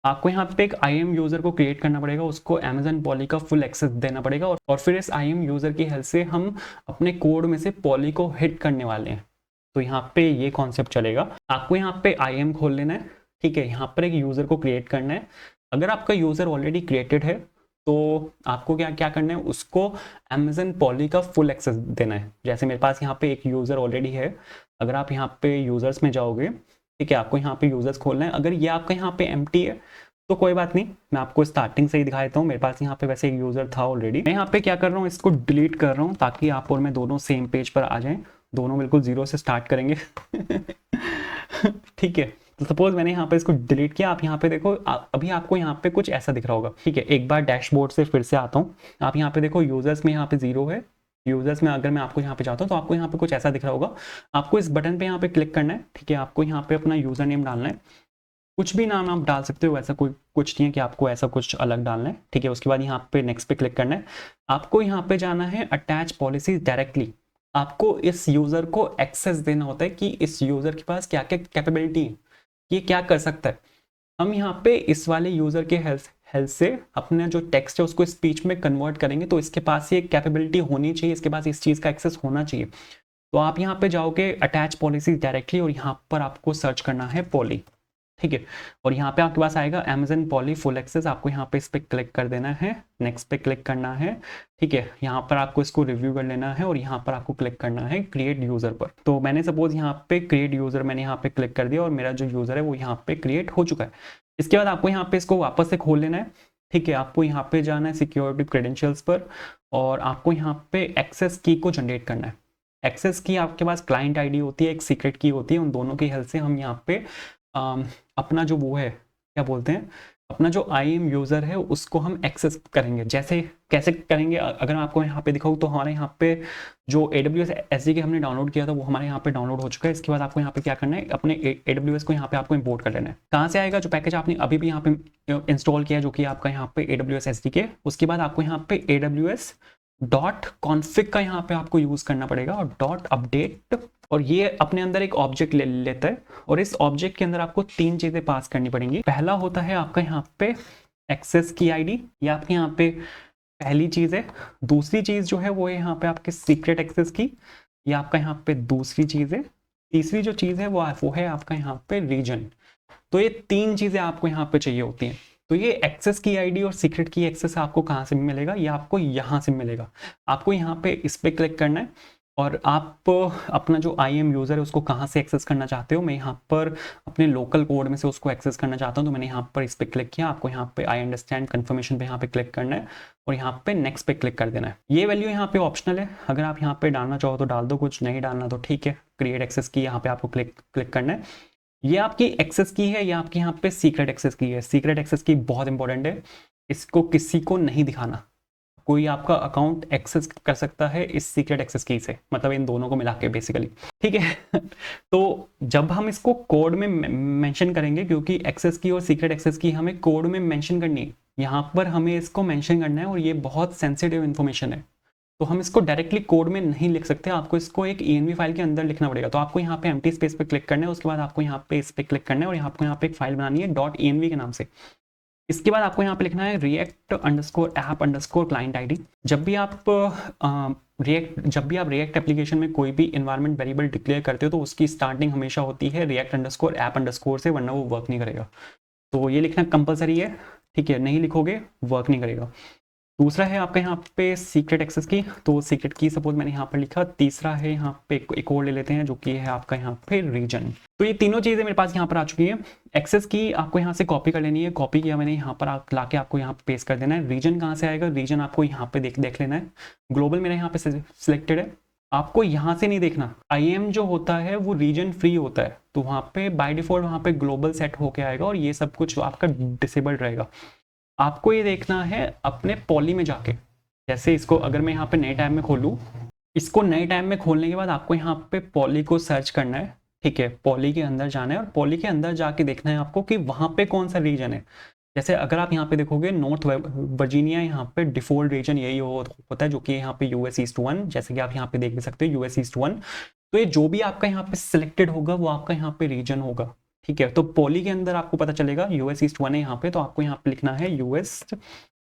आपको यहाँ पे एक IAM यूज़र को क्रिएट करना पड़ेगा, उसको अमेजन पॉली का फुल एक्सेस देना पड़ेगा, और फिर इस IAM यूज़र की हेल्प से हम अपने कोड में से पॉली को हिट करने वाले हैं। तो यहाँ पे ये कॉन्सेप्ट चलेगा। आपको यहाँ पे IAM खोल लेना है, ठीक है। यहाँ पर एक यूज़र को क्रिएट करना है। अगर आपका यूज़र ऑलरेडी क्रिएटेड है तो आपको क्या करना है, उसको अमेजन पॉली का फुल एक्सेस देना है। जैसे मेरे पास यहाँ पे एक यूज़र ऑलरेडी है, अगर आप यहाँ पे यूज़र्स में जाओगे, ठीक है, आपको यहाँ पे यूज़र्स खोलना है। अगर ये आपका यहाँ पे एम्प्टी है तो कोई बात नहीं, मैं आपको स्टार्टिंग से ही दिखा देता हूँ। मेरे पास यहाँ पे वैसे एक यूज़र था ऑलरेडी। मैं यहाँ पे क्या कर रहा हूँ, इसको डिलीट कर रहा हूँ ताकि आप और मैं दोनों सेम पेज पर आ जाएं। दोनों बिल्कुल जीरो से स्टार्ट करेंगे ठीक है। तो सपोज मैंने यहाँ पे इसको डिलीट किया। आप यहाँ पे देखो, अभी आपको यहाँ पे कुछ ऐसा दिख रहा होगा, ठीक है। एक बार डैशबोर्ड से फिर से आता हूँ। आप यहाँ पे देखो, यूज़र्स में यहाँ पे 0 है। यूज़र्स में अगर मैं आपको यहाँ पे चाहता हूँ तो आपको यहाँ पे कुछ ऐसा दिख रहा होगा। आपको इस बटन पे यहाँ पे क्लिक करना है, ठीक है। आपको यहाँ पे अपना यूज़र नेम डालना है, कुछ भी नाम आप डाल सकते हो, ऐसा कोई कुछ नहीं है कि आपको ऐसा कुछ अलग डालना है, ठीक है। उसके बाद यहाँ पे नेक्स्ट पे क्लिक करना है। आपको यहाँ पे जाना है अटैच पॉलिसीज डायरेक्टली। आपको इस यूज़र को एक्सेस देना होता है कि इस यूज़र के पास क्या क्या कैपेबिलिटी है, ये क्या कर सकता है। हम यहाँ पे इस वाले यूज़र के हेल्प से अपना जो टेक्स्ट है उसको स्पीच में कन्वर्ट करेंगे। तो इसके पास ये कैपेबिलिटी होनी चाहिए, इसके पास इस चीज़ का एक्सेस होना चाहिए। तो आप यहाँ पे जाओगे अटैच पॉलिसीज डायरेक्टली, और यहाँ पर आपको सर्च करना है पॉली, ठीक है। और यहाँ पे आपके पास आएगा अमेजन पॉली फुल एक्सेस। आपको यहाँ पे इस पर क्लिक कर देना है, नेक्स्ट पे क्लिक करना है, ठीक है। यहाँ पर आपको इसको रिव्यू कर लेना है, और यहाँ पर आपको क्लिक करना है क्रिएट यूज़र पर। तो मैंने सपोज यहाँ पे क्रिएट यूज़र मैंने यहाँ पे क्लिक कर दिया, और मेरा जो यूज़र है वो यहाँ पे क्रिएट हो चुका है। इसके बाद आपको यहाँ पे इसको वापस से खोल लेना है, ठीक है। आपको यहाँ पे जाना है सिक्योरिटी क्रेडेंशियल्स पर, और आपको यहाँ पे एक्सेस की को जनरेट करना है। एक्सेस की आपके पास क्लाइंट ID होती है, एक सीक्रेट की होती है। उन दोनों की हेल्प से हम यहाँ पे अपना जो वो है, क्या बोलते हैं, अपना जो IAM यूज़र है उसको हम एक्सेस करेंगे। जैसे कैसे करेंगे, अगर आपको यहाँ पे दिखाऊँ तो हमारे यहाँ पे जो AWS SDK हमने डाउनलोड किया था वो हमारे यहाँ पे डाउनलोड हो चुका है। इसके बाद आपको यहाँ पे क्या करना है, अपने AWS को यहाँ पे आपको इंपोर्ट कर लेना है। कहाँ से आएगा, जो पैकेज आपने अभी भी यहाँ पे इंस्टॉल किया है जो कि आपका यहाँ पे AWS SDK, उसके बाद आपको यहाँ पे AWS.config का यहाँ पे आपको यूज़ करना पड़ेगा और .update, और ये अपने अंदर एक ऑब्जेक्ट ले लेता है और इस ऑब्जेक्ट के अंदर आपको 3 चीज़ें पास करनी पड़ेंगी। पहला होता है आपका यहाँ पे एक्सेस की आईडी, ये आपके यहाँ पे पहली चीज़ है। दूसरी चीज़ जो है वो है यहाँ पे आपके सीक्रेट एक्सेस की, ये आपका यहाँ पे दूसरी चीज़ है। तीसरी जो चीज़ है वो है आपका यहाँ पे रीजन। तो ये 3 चीज़ें आपको यहाँ पे चाहिए होती हैं। तो ये एक्सेस की आईडी और सीक्रेट की एक्सेस आपको कहाँ से मिलेगा, ये आपको यहाँ से मिलेगा। आपको यहाँ पे इस पर क्लिक करना है और आप अपना जो IAM यूज़र है उसको कहाँ से एक्सेस करना चाहते हो। मैं यहाँ पर अपने लोकल कोड में से उसको एक्सेस करना चाहता हूँ, तो मैंने यहाँ पर इस पर क्लिक किया। आपको यहाँ पे आई अंडरस्टैंड कन्फर्मेशन पे यहाँ पे क्लिक करना है और यहाँ पे नेक्स्ट पे क्लिक कर देना है। ये वैल्यू यहाँ पे ऑप्शनल है, अगर आप यहाँ पे डालना चाहो तो डाल दो, कुछ नहीं डालना तो ठीक है। क्रिएट एक्सेस की यहाँ पे आपको क्लिक करना है। ये आपकी एक्सेस की है, ये आपकी यहाँ पे सीक्रेट एक्सेस की है। सीक्रेट एक्सेस की बहुत इंपॉर्टेंट है, इसको किसी को नहीं दिखाना। कोई आपका अकाउंट एक्सेस कर सकता है इस सीक्रेट एक्सेस की से, मतलब इन दोनों को मिला के बेसिकली, ठीक है। तो जब हम इसको कोड में मेंशन करेंगे, क्योंकि एक्सेस की और सीक्रेट एक्सेस की हमें कोड में मेंशन करनी है, यहाँ पर हमें इसको मेंशन करना है और ये बहुत सेंसिटिव इन्फॉर्मेशन है, तो हम इसको डायरेक्टली कोड में नहीं लिख सकते। आपको इसको एक env फाइल के अंदर लिखना पड़ेगा। तो आपको यहाँ पे एम्प्टी स्पेस पे क्लिक करना है, उसके बाद आपको यहाँ पे इस पे क्लिक करना है और आपको यहाँ पे एक फाइल बनानी है .env के नाम से। इसके बाद आपको यहाँ पे लिखना है react_app_client ID। जब भी आप रिएक्ट एप्लीकेशन में कोई भी इन्वायरमेंट वेरिएबल डिक्लेयर करते हो तो उसकी स्टार्टिंग हमेशा होती है react_app_ से, वरना वो वर्क नहीं करेगा। तो ये लिखना कंपलसरी है, ठीक है, नहीं लिखोगे वर्क नहीं करेगा। दूसरा है आपका यहाँ पे सीक्रेट एक्सेस की, तो सीक्रेट की सपोज मैंने यहाँ पर लिखा। तीसरा है यहाँ पे एक और ले लेते हैं जो कि है आपका यहाँ पे रीजन। तो ये तीनों चीज़ें मेरे पास यहाँ पर आ चुकी है। एक्सेस की आपको यहाँ से कॉपी कर लेनी है, कॉपी किया मैंने, यहाँ पर ला के आपको यहाँ पे पेस्ट कर देना है। रीजन कहाँ से आएगा, रीजन आपको यहाँ पे देख लेना है। ग्लोबल मेरा यहाँ पे सिलेक्टेड है, आपको यहाँ से नहीं देखना। IAM जो होता है वो रीजन फ्री होता है, तो वहाँ पे बाय डिफॉल्ट वहाँ पे ग्लोबल सेट होके आएगा और ये सब कुछ आपका डिसेबल्ड रहेगा। आपको ये देखना है अपने पॉली में जाके। जैसे इसको अगर मैं यहाँ पे नए टैब में खोलूँ, इसको नए टैब में खोलने के बाद आपको यहाँ पे पॉली को सर्च करना है, ठीक है। पॉली के अंदर जाना है और पॉली के अंदर जाके देखना है आपको कि वहाँ पे कौन सा रीजन है। जैसे अगर आप यहाँ पे देखोगे नॉर्थ वर्जीनिया, यहाँ पे डिफॉल्ट रीजन यही होता है जो कि यहाँ पे US East 1, जैसे कि आप यहाँ पे देख सकते हो US East 1। तो ये जो भी आपका यहाँ पे सिलेक्टेड होगा वो आपका यहाँ पे रीजन होगा, ठीक है। तो पॉली के अंदर आपको पता चलेगा US East 1 है यहाँ पे, तो आपको यहाँ पे लिखना है US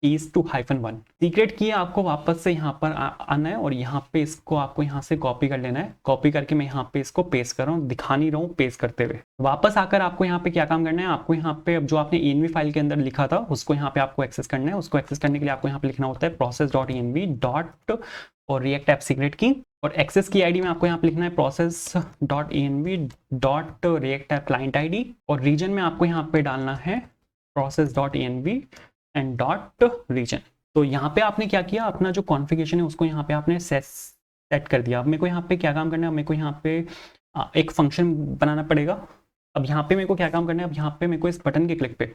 East 2-1। सीक्रेट की आपको वापस से यहाँ पर आना है और यहाँ पे इसको आपको यहाँ से कॉपी कर लेना है। कॉपी करके मैं यहाँ पे इसको पेस्ट कर रहा हूँ, दिखा नहीं रहा हूँ पेस्ट करते हुए। वापस आकर आपको यहाँ पे क्या काम करना है, आपको यहाँ पे अब जो आपने env फाइल के अंदर लिखा था उसको यहाँ पे आपको एक्सेस करना है। उसको एक्सेस करने के लिए आपको यहाँ पे लिखना होता है process.env और react app secret की, और एक्सेस की आईडी में आपको यहाँ पे लिखना है process.env.react app client ID, और रीजन में आपको यहाँ पे डालना है process.env एंड .region। तो यहाँ पे आपने क्या किया, अपना जो कॉन्फ़िगरेशन है उसको यहाँ पे आपने सेट कर दिया। अब मेरे को यहाँ पे क्या काम करना है, मेरे को यहाँ पे एक फंक्शन बनाना पड़ेगा। अब यहाँ पे मेरे को क्या काम करना है, अब यहाँ पे मेरे को इस बटन के क्लिक पे,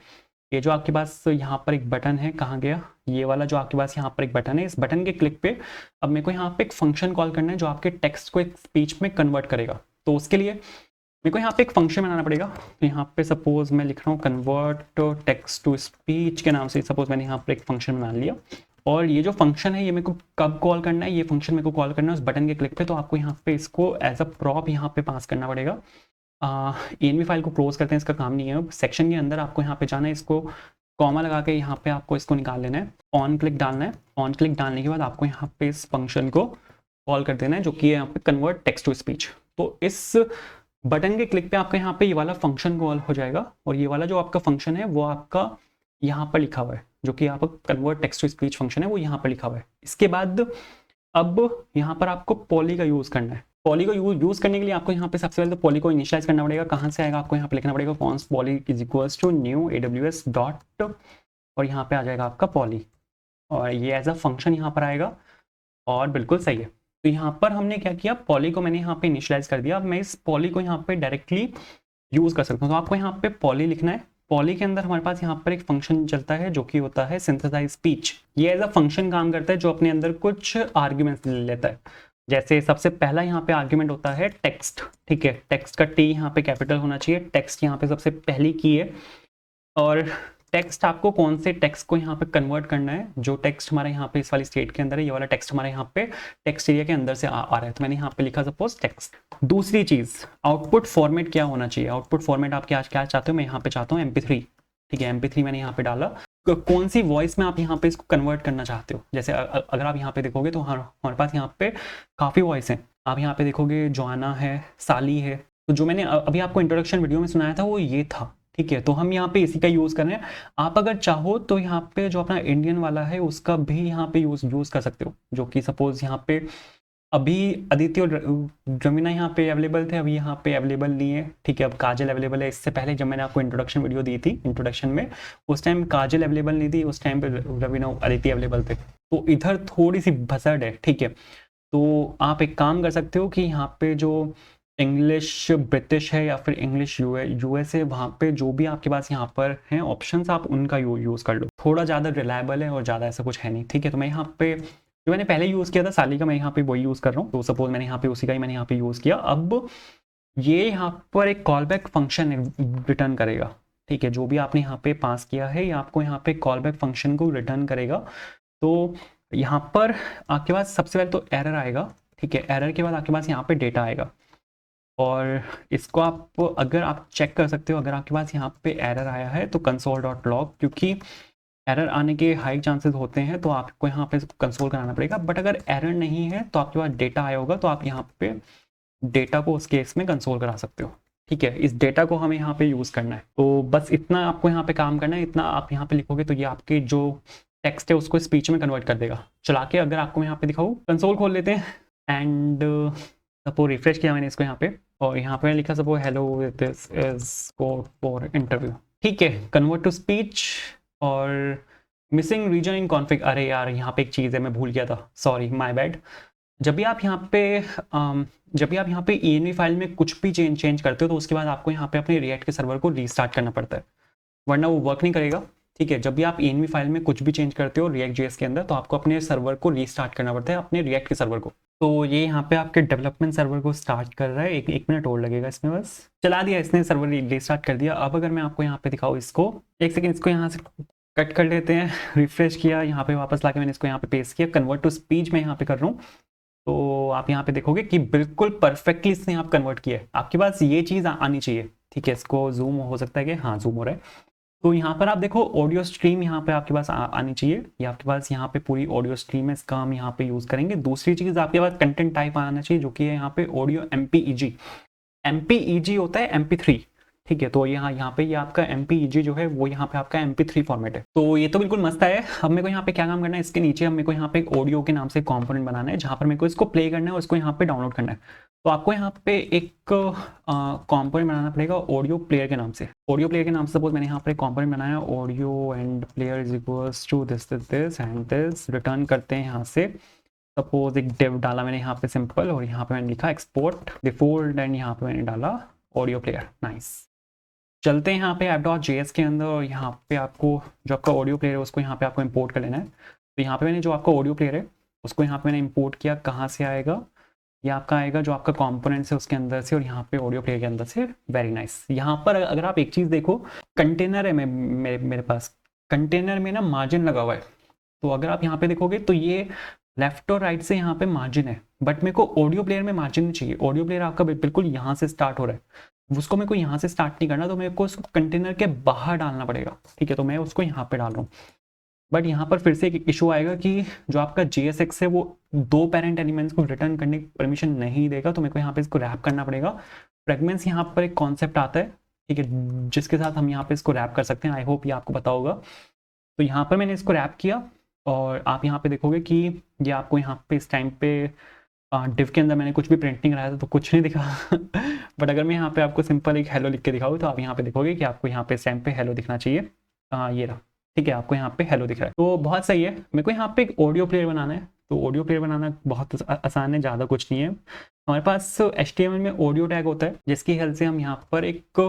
ये जो आपके पास यहाँ पर एक बटन है, कहाँ गया ये वाला, जो आपके पास यहाँ पर एक बटन है, इस बटन के क्लिक पे अब मेरे को यहाँ पे एक फंक्शन कॉल करना है जो आपके टेक्स्ट को एक स्पीच में कन्वर्ट करेगा। तो उसके लिए मेरे को यहाँ पे एक फंक्शन बनाना पड़ेगा। तो यहाँ पे सपोज मैं लिख रहा हूँ कन्वर्ट टेक्स्ट टू स्पीच के नाम से, सपोज मैंने यहाँ पर एक फंक्शन बना लिया। और ये जो फंक्शन है ये मेरे को कब कॉल करना है, ये फंक्शन मेरे को कॉल करना है उस बटन के क्लिक पे। तो आपको यहाँ पे इसको एज अ प्रॉप यहाँ पे पास करना पड़ेगा। env फाइल को क्लोज करते हैं, इसका काम नहीं है। सेक्शन के अंदर आपको यहाँ पे जाना है, इसको कॉमा लगा के यहाँ पे आपको इसको निकाल लेना है, ऑन क्लिक डालना है। ऑन क्लिक डालने के बाद आपको यहाँ पे इस फंक्शन को कॉल कर देना है जो कि है यहाँ पे कन्वर्ट टेक्स्ट टू स्पीच। तो इस बटन के क्लिक पे आपका यहाँ पे ये वाला फंक्शन कॉल हो जाएगा और ये वाला जो आपका फंक्शन है वो आपका यहाँ पर लिखा हुआ है, जो कि आपका convert text to speech function है, वो यहाँ पर लिखा हुआ है। इसके बाद अब यहाँ पर आपको पॉली का यूज़ करना है। पॉली को यूज़ करने के लिए आपको यहाँ पे सबसे पहले तो पॉली को इनिशियलाइज करना पड़ेगा। कहाँ से आएगा, आपको यहाँ पे लिखना पड़ेगा const Polly is equals to new AWS dot, और यहाँ पे आ जाएगा आपका पॉली, और ये एज अ फंक्शन यहाँ पर आएगा, और बिल्कुल सही है। तो यहाँ पर हमने क्या किया, पॉली को मैंने यहाँ पे इनिशियलाइज कर दिया। अब मैं इस पॉली को यहाँ पे डायरेक्टली यूज़ कर सकता हूँ। तो आपको यहाँ पे पॉली लिखना है, पॉली के अंदर हमारे पास यहाँ पर एक फंक्शन चलता है जो कि होता है सिंथेसाइज स्पीच। ये एज अ फंक्शन काम करता है जो अपने अंदर कुछ आर्ग्यूमेंट्स ले लेता है। जैसे सबसे पहला यहाँ पे आर्ग्यूमेंट होता है टेक्स्ट, ठीक है, टेक्स्ट का टी यहाँ पे कैपिटल होना चाहिए, टेक्स्ट यहाँ पे सबसे पहली की है। और टेक्स्ट आपको कौन से टेक्स्ट को यहाँ पे कन्वर्ट करना है, जो टेक्स्ट हमारे यहाँ पे इस वाली स्टेट के अंदर है, ये वाला टेक्स्ट हमारे यहाँ पे टेक्स्ट एरिया के अंदर से आ रहा है, तो मैंने यहाँ पे लिखा सपोज टेक्स्ट। दूसरी चीज़, आउटपुट फॉर्मेट क्या होना चाहिए, आउटपुट फॉर्मेट आप क्या चाहते हो, मैं यहाँ पे चाहता हूँ MP3, ठीक है, MP3 मैंने यहाँ पे डाला। कौन सी वॉइस में आप यहाँ पे इसको कन्वर्ट करना चाहते हो, जैसे अगर आप यहाँ पे देखोगे तो हमारे पास यहाँ पे काफ़ी वॉइस हैं। आप यहाँ पे देखोगे जोआना है, साली है, तो जो मैंने अभी आपको इंट्रोडक्शन वीडियो में सुनाया था वो ये था, ठीक है, तो हम यहाँ पे इसी का यूज़ कर रहे हैं। आप अगर चाहो तो यहाँ पे जो अपना इंडियन वाला है उसका भी यहाँ पे यूज़ कर सकते हो, जो कि सपोज यहाँ पे अभी अदिति और रमीना यहाँ पे अवेलेबल थे, अभी यहाँ पे अवेलेबल नहीं है, ठीक है, अब काजल अवेलेबल है। इससे पहले जब मैंने आपको इंट्रोडक्शन वीडियो दी थी, इंट्रोडक्शन में उस टाइम काजल अवेलेबल नहीं थी, उस टाइम पे रवीना अदिति अवेलेबल थे, तो इधर थोड़ी सी भसड़ है, ठीक है। तो आप एक काम कर सकते हो कि यहाँ पे जो इंग्लिश ब्रिटिश है या फिर इंग्लिश US है, वहाँ पे जो भी आपके पास यहाँ पर हैं ऑप्शंस, आप उनका यूज़ कर लो, थोड़ा ज़्यादा रिलायबल है और ज़्यादा ऐसा कुछ है नहीं, ठीक है। तो मैं यहाँ पे जो मैंने पहले यूज़ किया था साली का, मैं यहाँ पे वही यूज़ कर रहा हूँ, तो सपोज मैंने यहाँ पे उसी का ही मैंने यहाँ पे यूज़ किया। अब ये यहाँ पर एक कॉल बैक फंक्शन रिटर्न करेगा, ठीक है, जो भी आपने यहाँ पे पास किया है ये आपको यहाँ पे कॉल बैक फंक्शन को रिटर्न करेगा। तो यहाँ पर आपके पास सबसे पहले तो एरर आएगा, ठीक है, एरर के बाद आपके पास यहाँ पे डेटा आएगा, और इसको आप अगर आप चेक कर सकते हो, अगर आपके पास यहाँ पे एरर आया है तो console.log, क्योंकि एरर आने के हाई चांसेस होते हैं, तो आपको यहाँ पे कंसोल कराना पड़ेगा। बट अगर एरर नहीं है तो आपके पास डेटा आया होगा, तो आप यहाँ पे डेटा को उस केस में कंसोल करा सकते हो, ठीक है। इस डेटा को हमें यहाँ पे यूज़ करना है, तो बस इतना आपको यहाँ पे काम करना है। इतना आप यहाँ पे लिखोगे तो ये आपके जो टेक्स्ट है उसको स्पीच में कन्वर्ट कर देगा। चला के अगर आपको यहाँ पे दिखाऊँ, कंसोल खोल लेते हैं एंड सपोज रिफ्रेश किया मैंने इसको यहाँ पे, और यहाँ पे लिखा suppose hello this is code for interview, ठीक है, कन्वर्ट टू स्पीच और मिसिंग रीजन इन कॉन्फ़िग। अरे यार यहाँ पे एक चीज़ है, मैं भूल गया था, सॉरी माय बैड। जब भी आप यहाँ पे env फाइल में कुछ भी चेंज करते हो तो उसके बाद आपको यहाँ पे अपने रिएक्ट के सर्वर को रीस्टार्ट करना पड़ता है, वरना वो वर्क नहीं करेगा, ठीक है। जब भी आप env फाइल में कुछ भी चेंज करते हो React.js के अंदर, तो आपको अपने सर्वर को रीस्टार्ट करना पड़ता है, अपने रिएक्ट के सर्वर को। तो ये यहाँ पे आपके डेवलपमेंट सर्वर को स्टार्ट कर रहा है, एक मिनट और लगेगा इसमें, बस चला दिया इसने, सर्वर रीस्टार्ट कर दिया। अब अगर मैं आपको यहाँ पे दिखाऊँ इसको, एक सेकेंड, इसको यहाँ से कट कर लेते हैं, रिफ्रेश किया, यहाँ पे वापस लाके मैंने इसको यहाँ पे पेस्ट किया, कन्वर्ट टू स्पीच मैं यहाँ पे कर रहा हूँ, तो आप यहाँ पे देखोगे कि बिल्कुल परफेक्टली इसने आप कन्वर्ट किया है। आपके पास ये चीज़ आनी चाहिए, ठीक है। इसको जूम हो सकता है कि हाँ जूम हो रहा है, तो यहाँ पर आप देखो ऑडियो स्ट्रीम यहाँ पे आपके पास आनी चाहिए, ये आपके पास यहाँ पे पूरी ऑडियो स्ट्रीम है, इसका हम यहाँ पे यूज़ करेंगे। दूसरी चीज़ आपके पास कंटेंट टाइप आना चाहिए, जो कि है यहाँ पे ऑडियो MPEG होता है MP3, ठीक है। तो यहाँ पे ये आपका MPEG जो है वो यहाँ पे आपका MP3 फॉर्मेट है, तो ये तो बिल्कुल मस्त है। अब मेरे को यहाँ पे क्या काम करना है, इसके नीचे मेरे को यहाँ पे एक ऑडियो के नाम से कंपोनेंट बनाना है, जहाँ पर मेरे को इसको प्ले करना है और इसको यहाँ पे डाउनलोड करना है। तो आपको यहाँ पे एक कंपोनेंट बनाना पड़ेगा ऑडियो प्लेयर के नाम से। ऑडियो प्लेयर के नाम से सपोज मैंने यहाँ पे कंपोनेंट बनाया, audio and player is equals to this and this, return करते हैं यहाँ से। सपोज एक डिव डाला मैंने यहाँ पे सिंपल, और यहाँ पे मैंने लिखा एक्सपोर्ट डिफॉल्ट, एंड यहाँ पे मैंने डाला ऑडियो प्लेयर, नाइस। चलते हैं यहाँ पे app.js के अंदर, और यहाँ पे आपको जो आपका ऑडियो प्लेयर है उसको यहाँ पे आपको इंपोर्ट कर लेना है। तो यहाँ पे मैंने जो आपका ऑडियो प्लेयर है उसको यहाँ पे मैंने इंपोर्ट किया, कहाँ से आएगा, ये आपका आएगा जो आपका कंपोनेंट्स है उसके अंदर से, और यहाँ पे ऑडियो प्लेयर के अंदर से, वेरी नाइस। यहाँ पर अगर आप एक चीज़ देखो, कंटेनर है मेरे पास, कंटेनर में ना मार्जिन लगा हुआ है, तो अगर आप यहाँ पे देखोगे तो ये लेफ्ट और राइट से यहाँ पे मार्जिन है, बट मेरे को ऑडियो प्लेयर में मार्जिन नहीं चाहिए। ऑडियो प्लेयर आपका बिल्कुल यहाँ से स्टार्ट हो रहा है, उसको मेरे को यहाँ से स्टार्ट नहीं करना, तो मेरे को उसको कंटेनर के बाहर डालना पड़ेगा, ठीक है। तो मैं उसको यहाँ पे डाल रहा हूँ, बट यहाँ पर फिर से एक इशू आएगा कि जो आपका JSX है वो 2 पेरेंट एलिमेंट्स को रिटर्न करने की परमिशन नहीं देगा, तो मेरे को यहाँ पे इसको रैप करना पड़ेगा। फ्रेगमेंट्स यहाँ पर एक कॉन्सेप्ट आता है, ठीक है, जिसके साथ हम यहाँ पे इसको रैप कर सकते हैं। आई होप ये आपको पता होगा। तो यहाँ पर मैंने इसको रैप किया, और आप यहाँ पे देखोगे कि ये आपको यहाँ पे इस टाइम पे डिव के अंदर मैंने कुछ भी प्रिंट नहीं कराया था तो कुछ नहीं दिखा बट अगर मैं यहाँ पे आपको सिंपल एक हेलो लिख के दिखाऊँ तो आप यहाँ पे देखोगे कि आपको यहाँ पे इस टाइम पे हेलो दिखना चाहिए। ये रहा, ठीक है, आपको यहाँ पे हेलो दिख रहा है, तो बहुत सही है। मेरे को यहाँ पे एक ऑडियो प्लेयर बनाना है, तो ऑडियो प्लेयर बनाना बहुत आसान है, ज़्यादा कुछ नहीं है। हमारे पास HTML में ऑडियो टैग होता है, जिसकी हेल्प से हम यहाँ पर एक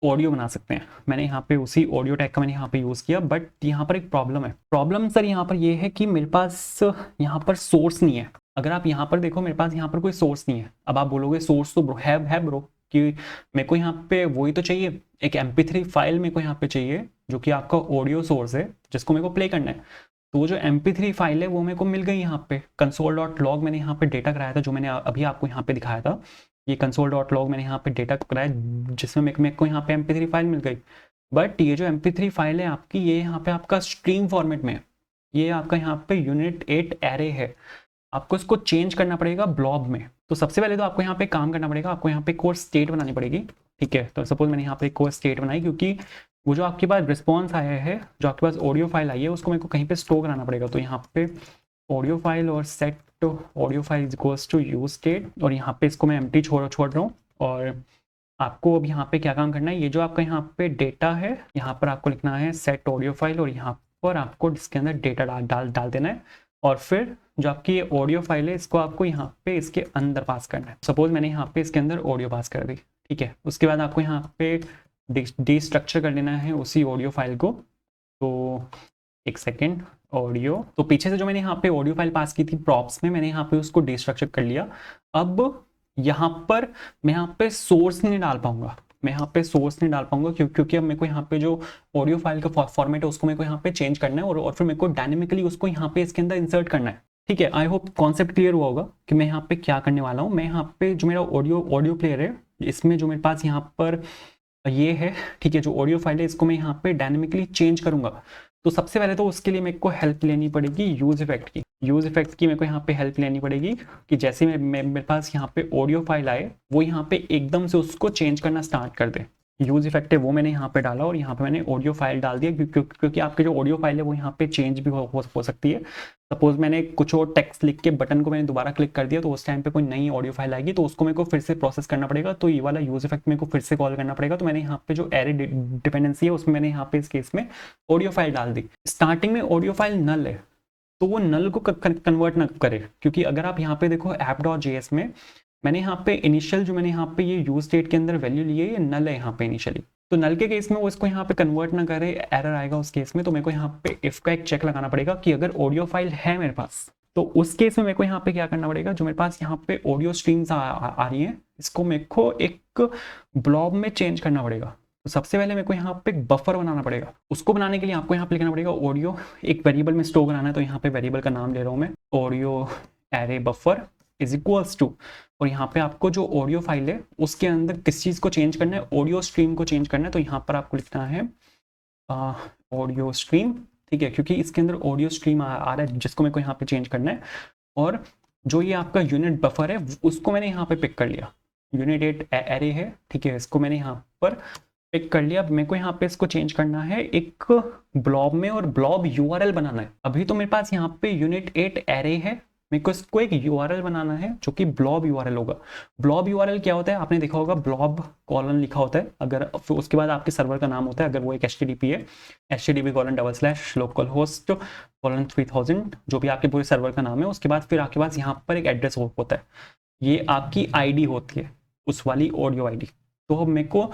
ऑडियो बना सकते हैं। मैंने यहाँ पे उसी ऑडियो टैग का मैंने यहाँ पे यूज़ किया, बट यहाँ पर एक प्रॉब्लम है। प्रॉब्लम सर यहाँ पर ये है कि मेरे पास यहाँ पर सोर्स नहीं है। अगर आप यहाँ पर देखो, मेरे पास यहाँ पर कोई सोर्स नहीं है। अब आप बोलोगे सोर्स तो ब्रो है ब्रो, कि मेरे को यहाँ पे वही तो चाहिए, एक MP3 फाइल मेरे को यहाँ पे चाहिए जो कि आपका ऑडियो सोर्स है जिसको मेरे को प्ले करना है। तो वो जो MP3 फाइल है वो मेरे को मिल गई यहाँ पे console.log मैंने यहाँ पे डेटा कराया था, जो मैंने अभी आपको यहाँ पे दिखाया था। ये console.log मैंने यहाँ पे डेटा कराया जिसमें मेरे को यहाँ पे MP3 फाइल मिल गई। बट ये जो MP3 फाइल है आपकी, ये यहाँ पे आपका स्ट्रीम फॉर्मेट में है। ये आपका यहाँ पे यूनिट 8 एरे है, आपको इसको चेंज करना पड़ेगा ब्लॉब में। तो सबसे पहले तो आपको यहाँ पे काम करना पड़ेगा, आपको यहाँ पे कोर स्टेट बनानी पड़ेगी। ठीक है, तो सपोज मैंने यहाँ पे कोर स्टेट बनाई, क्योंकि वो जो आपके पास रिस्पॉन्स आया है, जो आपके पास ऑडियो फाइल आई है, उसको मेरे को कहीं पे स्टोर कराना पड़ेगा। तो यहाँ पे ऑडियो फाइल और set audio file equals to use state, और यहाँ पे इसको मैं एम्प्टी छोड़ रहा हूँ। और आपको अब यहाँ पे क्या काम करना है, ये जो आपका यहाँ पे डेटा है, यहाँ पर आपको लिखना है सेट ऑडियो फाइल, और यहाँ पर आपको इसके अंदर डेटा डाल देना है। और फिर जो आपकी ये ऑडियो फाइल है, इसको आपको यहाँ पे इसके अंदर पास करना है। सपोज मैंने यहाँ पे इसके अंदर ऑडियो पास कर दी। ठीक है, उसके बाद आपको यहाँ पे डिस्ट्रक्चर कर लेना है उसी ऑडियो फाइल को। तो एक सेकेंड, ऑडियो, तो पीछे से जो मैंने यहाँ पे ऑडियो फाइल पास की थी प्रॉप्स में, मैंने यहाँ पे उसको डिस्ट्रक्चर कर लिया। अब यहाँ पर मैं यहाँ पे सोर्स नहीं डाल पाऊंगा, क्योंकि अब मेरे को यहाँ पे जो ऑडियो फाइल का फॉर्मेट है उसको मेरे को यहाँ पे चेंज करना है, और फिर मेरे को डायनेमिकली उसको यहाँ पे इसके अंदर इंसर्ट करना है। ठीक है, आई होप कॉन्सेप्ट क्लियर हुआ होगा कि मैं यहाँ पे क्या करने वाला हूँ। मैं यहाँ पे जो मेरा ऑडियो प्लेयर है, इसमें जो मेरे पास यहाँ पर ये है, ठीक है, जो ऑडियो फाइल है, इसको मैं यहाँ पे डायनेमिकली चेंज करूंगा। तो सबसे पहले तो उसके लिए मेरे को हेल्प लेनी पड़ेगी यूज इफेक्ट की। मेरे को यहाँ पे हेल्प लेनी पड़ेगी कि जैसे मेरे पास यहाँ पे ऑडियो फाइल आए, वो यहाँ पे एकदम से उसको चेंज करना स्टार्ट कर दे। यूज इफेक्ट है वो मैंने यहाँ पे डाला, और यहाँ पे मैंने ऑडियो फाइल डाल दिया, क्योंकि आपके जो ऑडियो फाइल है वो यहाँ पे चेंज भी हो सकती है। सपोज मैंने कुछ और टेक्स्ट लिख के बटन को मैंने दोबारा क्लिक कर दिया, तो उस टाइम पे कोई नई ऑडियो फाइल आएगी, तो उसको मेरे को फिर से प्रोसेस करना पड़ेगा। तो ये वाला यूज इफेक्ट मेरे को फिर से कॉल करना पड़ेगा। तो मैंने यहाँ पे जो एरे डिपेंडेंसी है उसमें मैंने यहाँ पे इस केस में ऑडियो फाइल डाल दी। स्टार्टिंग में ऑडियो फाइल नल है, तो वो नल को कन्वर्ट ना करे, क्योंकि अगर आप यहाँ पे देखो app.js में मैंने यहाँ पे इनिशियल जो मैंने यहाँ पे ये यूज स्टेट के अंदर वैल्यू ली है, ये नल है यहाँ पे इनिशियली। तो नल के केस में वो इसको यहाँ पे कन्वर्ट ना करे, एरर आएगा उस केस में। तो मेरे को यहाँ पे इफ का एक चेक लगाना पड़ेगा कि अगर ऑडियो फाइल है मेरे पास, तो उस केस में मेरे को यहाँ पे क्या करना पड़ेगा, जो मेरे पास यहाँ पे ऑडियो स्ट्रीम्स आ रही हैं, इसको मेरे को एक ब्लॉब में चेंज करना पड़ेगा। तो सबसे पहले मेरे को यहाँ पे एक बफर बनाना पड़ेगा। उसको बनाने के लिए आपको यहाँ पे लिखना पड़ेगा ऑडियो, एक वेरिएबल में स्टोर कराना है। तो यहाँ पे वेरिएबल का नाम ले रहा हूँ मैं, audio array buffer is equals to, और यहाँ पे आपको जो ऑडियो फाइल है उसके अंदर किस चीज़ को चेंज करना है, ऑडियो स्ट्रीम को चेंज करना है। तो यहाँ पर आपको लिखना है ऑडियो स्ट्रीम। ठीक है, क्योंकि इसके अंदर ऑडियो स्ट्रीम आ रहा है जिसको मेरे को यहाँ पे चेंज करना है। और जो ये आपका यूनिट बफर है उसको मैंने यहाँ पे पिक कर लिया, यूनिट 8 एरे है। ठीक है, इसको मैंने यहाँ पर पिक कर लिया। मेरे को यहाँ पे इसको चेंज करना है एक ब्लॉब में, और ब्लॉब URL बनाना है। अभी तो मेरे पास यहाँ पे यूनिट 8 एरे है, मेरे को इसको एक URL बनाना है जो कि ब्लॉब URL होगा। ब्लॉब URL क्या होता है, आपने देखा होगा ब्लॉब कॉलन लिखा होता है, अगर फिर उसके बाद आपके सर्वर का नाम होता है, अगर वो एक HTTP है, http://localhost:3000, जो भी आपके पूरे सर्वर का नाम है। उसके बाद फिर आपके पास यहाँ पर एक एड्रेस होता है, ये आपकी ID होती है, उस वाली ऑडियो ID। तो मेरे को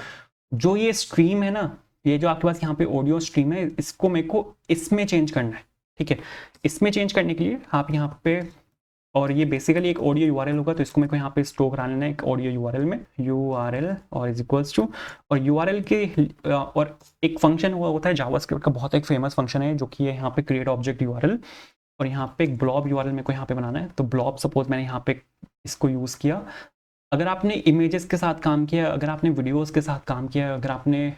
जो ये स्ट्रीम है ना, ये जो आपके पास यहाँ पे ऑडियो स्ट्रीम है, इसको मेरे को इसमें चेंज करना है। ठीक है, इसमें चेंज करने के लिए आप यहाँ पे, और ये बेसिकली एक ऑडियो URL होगा, तो इसको मेरे को यहाँ पे स्टोर करा लेना है एक ऑडियो URL में, URL और इज इक्वल्स टू, और URL के और एक फंक्शन हुआ होता है जावास्क्रिप्ट का, बहुत एक फेमस फंक्शन है जो कि है यहाँ पे क्रिएट ऑब्जेक्ट URL, और यहाँ पे एक ब्लॉब URL मेरे को यहाँ पे बनाना है। तो ब्लॉब सपोज मैंने यहाँ पे इसको यूज़ किया। अगर आपने इमेजेस के साथ काम किया, अगर आपने वीडियोस के साथ काम किया, अगर आपने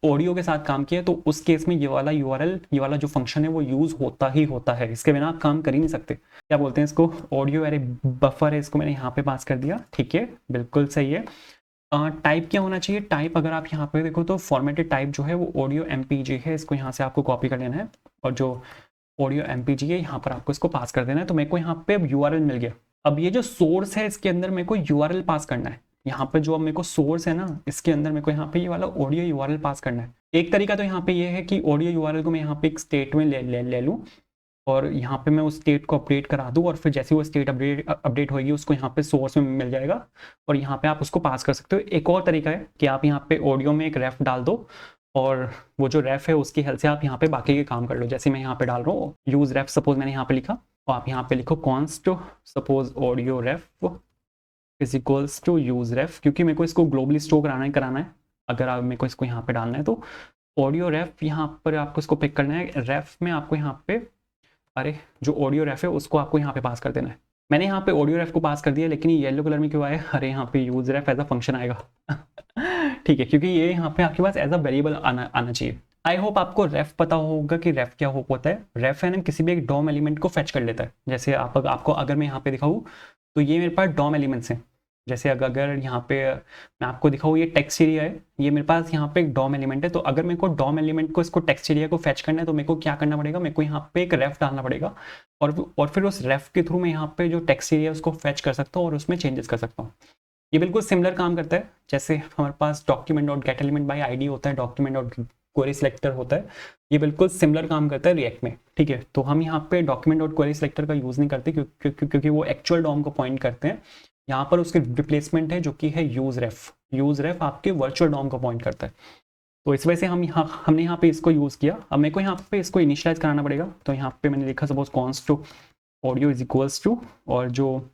ऑडियो के साथ काम किया, तो उस केस में ये वाला URL, ये वाला जो फंक्शन है वो यूज़ होता ही होता है, इसके बिना आप काम कर ही नहीं सकते। क्या बोलते हैं इसको, ऑडियो एरे बफर है, इसको मैंने यहाँ पे पास कर दिया। ठीक है, बिल्कुल सही है। टाइप क्या होना चाहिए, टाइप अगर आप यहाँ पे देखो तो फॉर्मेटेड टाइप जो है वो ऑडियो MPG है, इसको यहाँ से आपको कॉपी कर लेना है, और जो ऑडियो MPG है यहाँ पर आपको इसको पास कर देना है। तो मेरे को यहाँ पे अब URL मिल गया। अब ये जो सोर्स है इसके अंदर मेरे को URL पास करना है। यहाँ पे जो अब मेरे को सोर्स है ना, इसके अंदर मेरे को यहाँ पे ये वाला ऑडियो URL पास करना है। एक तरीका तो यहाँ पे ये है कि ऑडियो URL को मैं यहाँ पे एक स्टेट में ले लूँ, और यहाँ पे मैं उस स्टेट को अपडेट करा दूँ और फिर जैसे वो स्टेट अपडेट होगी उसको यहाँ पे सोर्स में मिल जाएगा और यहाँ पे आप उसको पास कर सकते हो। एक और तरीका है कि आप यहाँ पे ऑडियो में एक रेफ डाल दो और वो जो रेफ है उसकी हेल्प से आप यहाँ पे बाकी के काम कर लो। जैसे मैं यहाँ पे डाल रहा हूँ यूज़ रेफ, सपोज मैंने यहाँ पे लिखा, तो आप यहाँ पे लिखो const suppose audio ref is equals to use ref, क्योंकि मेरे को इसको ग्लोबली स्टोर कराना है। अगर आप मेरे को इसको यहाँ पे डालना है तो ऑडियो रेफ यहाँ पर आपको इसको पिक करना है। रेफ में आपको यहाँ पे जो ऑडियो रेफ है उसको आपको यहाँ पे पास कर देना है। मैंने यहाँ पे ऑडियो रेफ को पास कर दिया, लेकिन ये येलो कलर में क्यों आया? अरे यहाँ पे use ref as a function आएगा ठीक है, क्योंकि ये यहाँ पे आपके पास एज अ वेरिएबल आना चाहिए। आई होप आपको रेफ पता होगा कि रेफ क्या होता है। रेफ है ना, किसी भी एक डॉम एलिमेंट को फेच कर लेता है। जैसे आपको अगर मैं यहाँ पे दिखाऊँ तो ये मेरे पास डॉम एलिमेंट्स हैं। जैसे अगर यहाँ पे मैं आपको दिखाऊँ, ये टेक्स्ट एरिया है, ये मेरे पास यहाँ पे एक डॉम एलिमेंट है। तो अगर मेरे को डॉम एलिमेंट को इसको टेक्स्ट एरिया को फेच करना है तो मेरे को क्या करना पड़ेगा? मेरे को यहाँ पे एक रेफ डालना पड़ेगा और फिर उस रेफ के थ्रू मैं यहाँ पे जो टेक्स्ट एरिया उसको फेच कर सकता हूँ और उसमें चेंजेस कर सकता हूँ। ये बिल्कुल सिमिलर काम करता है जैसे हमारे पास document dot get element by ID होता है, डॉक्यूमेंट डॉट क्वेरी सिलेक्टर होता है। ये बिल्कुल सिमिलर काम करता है रिएक्ट में, ठीक है। तो हम यहाँ पे डॉक्यूमेंट डॉट क्वेरी सिलेक्टर का यूज़ नहीं करते क्योंकि वो एक्चुअल डॉम को पॉइंट करते हैं। यहाँ पर उसके रिप्लेसमेंट है जो कि है यूज़ रेफ। यूज़ रेफ आपके वर्चुअल डॉम को पॉइंट करता है। तो इस वजह से हमने यहाँ पे इसको यूज़ किया। अब मेरे को यहाँ पे इसको इनिशियलाइज कराना पड़ेगा। तो यहाँ पे मैंने लिखा suppose const to audio is equals to, और जो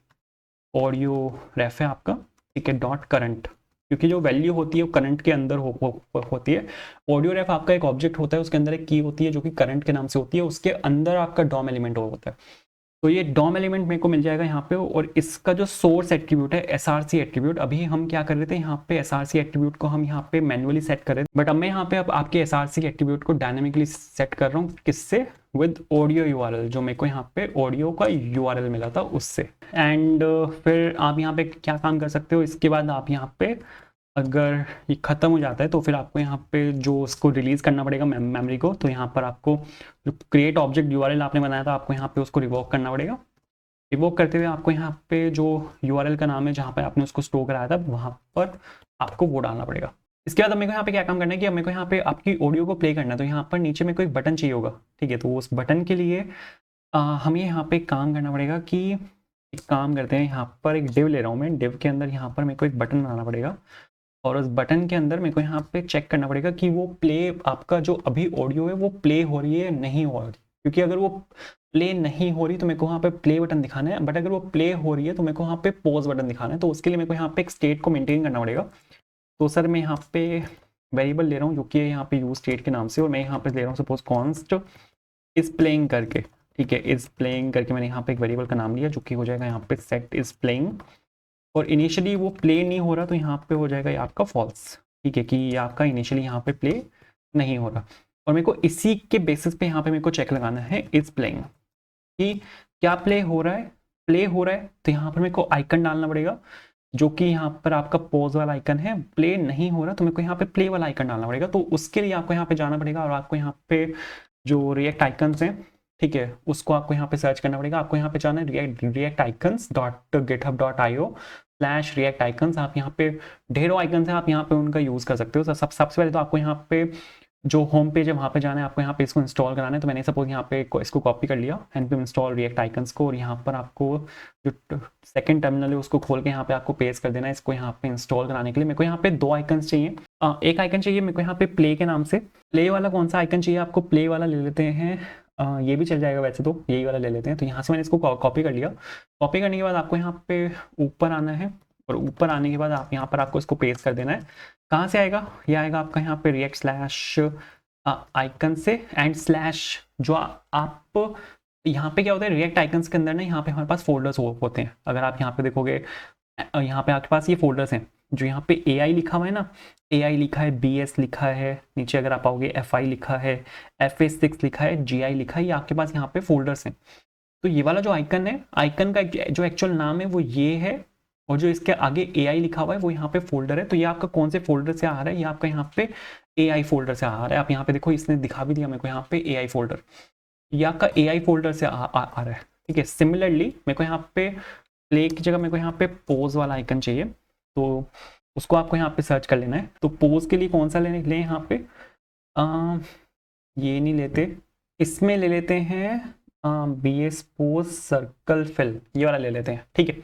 ऑडियो रेफ है आपका, ठीक है, डॉट करंट, क्योंकि जो वैल्यू होती है वो करंट के अंदर होती है। ऑडियो रेफ आपका एक ऑब्जेक्ट होता है, उसके अंदर एक की होती है जो कि करंट के नाम से होती है, उसके अंदर आपका डॉम एलिमेंट होता है। तो ये डॉम एलिमेंट मेरे को मिल जाएगा यहाँ पे, और इसका जो सोर्स एट्रीब्यूट है एसआरसी एट्रीब्यूट, अभी हम क्या कर रहे थे यहाँ पे एसआरसी एट्रीब्यूट को हम यहाँ पे मैन्युअली सेट कर रहे थे, बट अब मैं यहाँ पे अब आपके एसआरसी एट्रीब्यूट को डायनेमिकली सेट कर रहा हूँ। किससे? विद ऑडियो यूआरएल, जो मेरे को यहाँ पे ऑडियो का यूआरएल मिला था उससे। एंड फिर आप यहाँ पे क्या काम कर सकते हो, इसके बाद आप यहाँ पे अगर ये ख़त्म हो जाता है तो फिर आपको यहाँ पे जो उसको रिलीज़ करना पड़ेगा मेमोरी को। तो यहाँ पर आपको जो क्रिएट ऑब्जेक्ट यूआरएल आपने बनाया था, आपको यहाँ पे उसको रिवोक करना पड़ेगा। रिवोक करते हुए आपको यहाँ पे जो यूआरएल का नाम है जहाँ पे आपने उसको स्टोर कराया था, वहाँ पर आपको वो डालना पड़ेगा। इसके बाद अब मेरे को यहाँ पे क्या काम करना है कि अब मेरे को यहाँ पे आपकी ऑडियो को प्ले करना है। तो यहाँ पर नीचे मेरे को एक बटन चाहिए होगा, ठीक है। तो उस बटन के लिए हमें यहाँ पे काम करना पड़ेगा कि एक काम करते हैं, यहाँ पर एक डिव ले रहा हूँ मैं। डिव के अंदर यहाँ पर मेरे को एक बटन बनाना पड़ेगा, और उस बटन के अंदर मेरे को यहाँ पे चेक करना पड़ेगा कि वो प्ले, आपका जो अभी ऑडियो है वो प्ले हो रही है नहीं हो रही। क्योंकि अगर वो प्ले नहीं हो रही तो मेरे को वहाँ पे प्ले बटन दिखाना है, बट अगर वो प्ले हो रही है तो मेरे को वहाँ पे पॉज बटन दिखाना है। तो उसके लिए मेरे को यहाँ पे एक स्टेट को मेंटेन करना पड़ेगा। तो सर मैं यहाँ पे वेरिएबल ले रहा हूँ जो कि यहाँ पे यूज स्टेट के नाम से, और मैं यहाँ पे ले रहा हूँ सपोज कॉन्स्ट इज प्लेइंग करके, ठीक है। इज प्लेइंग करके मैंने यहाँ पे एक वेरिएबल का नाम लिया जो कि हो जाएगा यहाँ पे सेट इज प्लेइंग, और इनिशियली वो प्ले नहीं हो रहा तो यहाँ पे हो जाएगा ये आपका फॉल्स, ठीक है, कि ये आपका इनिशियली यहाँ पे प्ले नहीं हो रहा। और मेरे को इसी के बेसिस पे यहाँ पे मेरे को चेक लगाना है इज प्लेइंग कि क्या प्ले हो रहा है। प्ले हो रहा है तो यहाँ पर मेरे को आइकन डालना पड़ेगा जो कि यहाँ पर आपका पॉज वाला आइकन है। प्ले नहीं हो रहा तो मेरे को यहाँ पे प्ले वाला आइकन डालना पड़ेगा। तो उसके लिए आपको यहाँ पे जाना पड़ेगा और आपको यहाँ पे जो रिएक्ट आइकन्स हैं, ठीक है, उसको आपको यहाँ पे सर्च करना पड़ेगा। आपको यहाँ पे जाना है react icons.github.io/react icons। आप यहाँ पे ढेरों आइकन्स हैं, आप यहाँ पे उनका यूज़ कर सकते हो। सबसे पहले तो आपको यहाँ पे जो होम पेज है वहाँ पे जाना है, आपको यहाँ पे इसको इंस्टॉल कराना है। तो मैंने सपोज यहाँ पे इसको कॉपी कर लिया, npm इंस्टॉल रिएक्ट आइकन्स को, और यहाँ पर आपको जो सेकंड टर्मिनल है उसको खोल के यहाँ पे आपको पेस्ट कर देना है। इसको यहाँ पे इंस्टॉल कराने के लिए मेरे को यहाँ पे दो आइकन्स चाहिए। एक आइकन चाहिए मेरे को यहाँ पे प्ले के नाम से। प्ले वाला कौन सा आइकन चाहिए आपको? प्ले वाला ले लेते हैं, ये भी चल जाएगा वैसे तो, यही वाला ले लेते हैं। तो यहाँ से मैंने इसको कॉपी कर लिया। कॉपी करने के बाद आपको यहाँ पे ऊपर आना है, और ऊपर आने के बाद आप यहाँ पर आपको इसको पेस्ट कर देना है। कहाँ से आएगा? ये आएगा आपका यहाँ पे रिएक्ट स्लैश आइकन से एंड स्लैश, जो आप यहाँ पे क्या होता है रिएक्ट आइकन्स के अंदर ना, यहाँ पे हमारे पास फोल्डर्स होते हैं। अगर आप यहाँ पे देखोगे, यहाँ पे आपके पास ये फोल्डर्स हैं। जो यहाँ पे AI लिखा हुआ है ना, AI लिखा है, BS लिखा है, नीचे अगर आप आओगे FI लिखा है, FA6 लिखा है, GI लिखा है, ये आपके पास यहाँ पे फोल्डर्स हैं। तो ये वाला जो आइकन है, आइकन का जो एक्चुअल नाम है वो ये है, और जो इसके आगे AI लिखा हुआ है वो यहाँ पे फोल्डर है। तो ये आपका कौन से फोल्डर से आ रहा है? ये आपका यहाँ पे AI फोल्डर से आ रहा है। आप यहाँ पे देखो, इसने दिखा भी दिया मेरे को यहाँ पे AI फोल्डर, ये आपका AI फोल्डर से आ रहा है, ठीक है। सिमिलरली मेरे को यहाँ पे प्ले की जगह मेरे को यहाँ पे पोज वाला आइकन चाहिए, तो उसको आपको यहाँ पे सर्च कर लेना है। तो पोज के लिए कौन सा लें यहाँ पे? ये नहीं लेते, इसमें ले लेते हैं B S pause circle fill, ये वाला ले लेते हैं, ठीक है।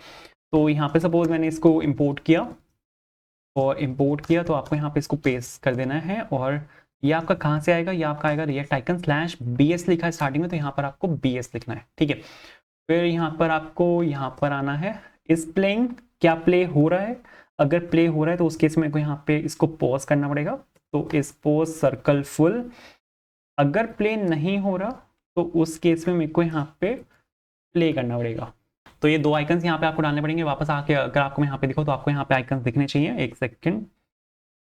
तो यहाँ पे सपोज मैंने इसको इंपोर्ट किया, और इंपोर्ट किया तो आपको यहाँ पे इसको पेस्ट कर देना है। और ये आपका कहाँ से आएगा, ये आपका आएगा react icon slash B S लिखा है स्टार्टिंग में, तो यहाँ पर आपको बी एस लिखना है, ठीक है। फिर यहाँ पर आपको यहाँ पर आना है, इस प्लेइंग, क्या प्ले हो रहा है, अगर प्ले हो रहा है तो उस केस में मेरे को यहाँ पे इसको पॉज करना पड़ेगा, तो इस पॉज सर्कल फुल। अगर प्ले नहीं हो रहा तो उस केस में मेरे को यहाँ पे प्ले करना पड़ेगा। तो ये दो आइकन्स यहाँ पे आपको डालने पड़ेंगे। वापस आके अगर आपको यहाँ पे दिखो तो आपको यहाँ पे आइकन्स दिखने चाहिए। एक सेकंड,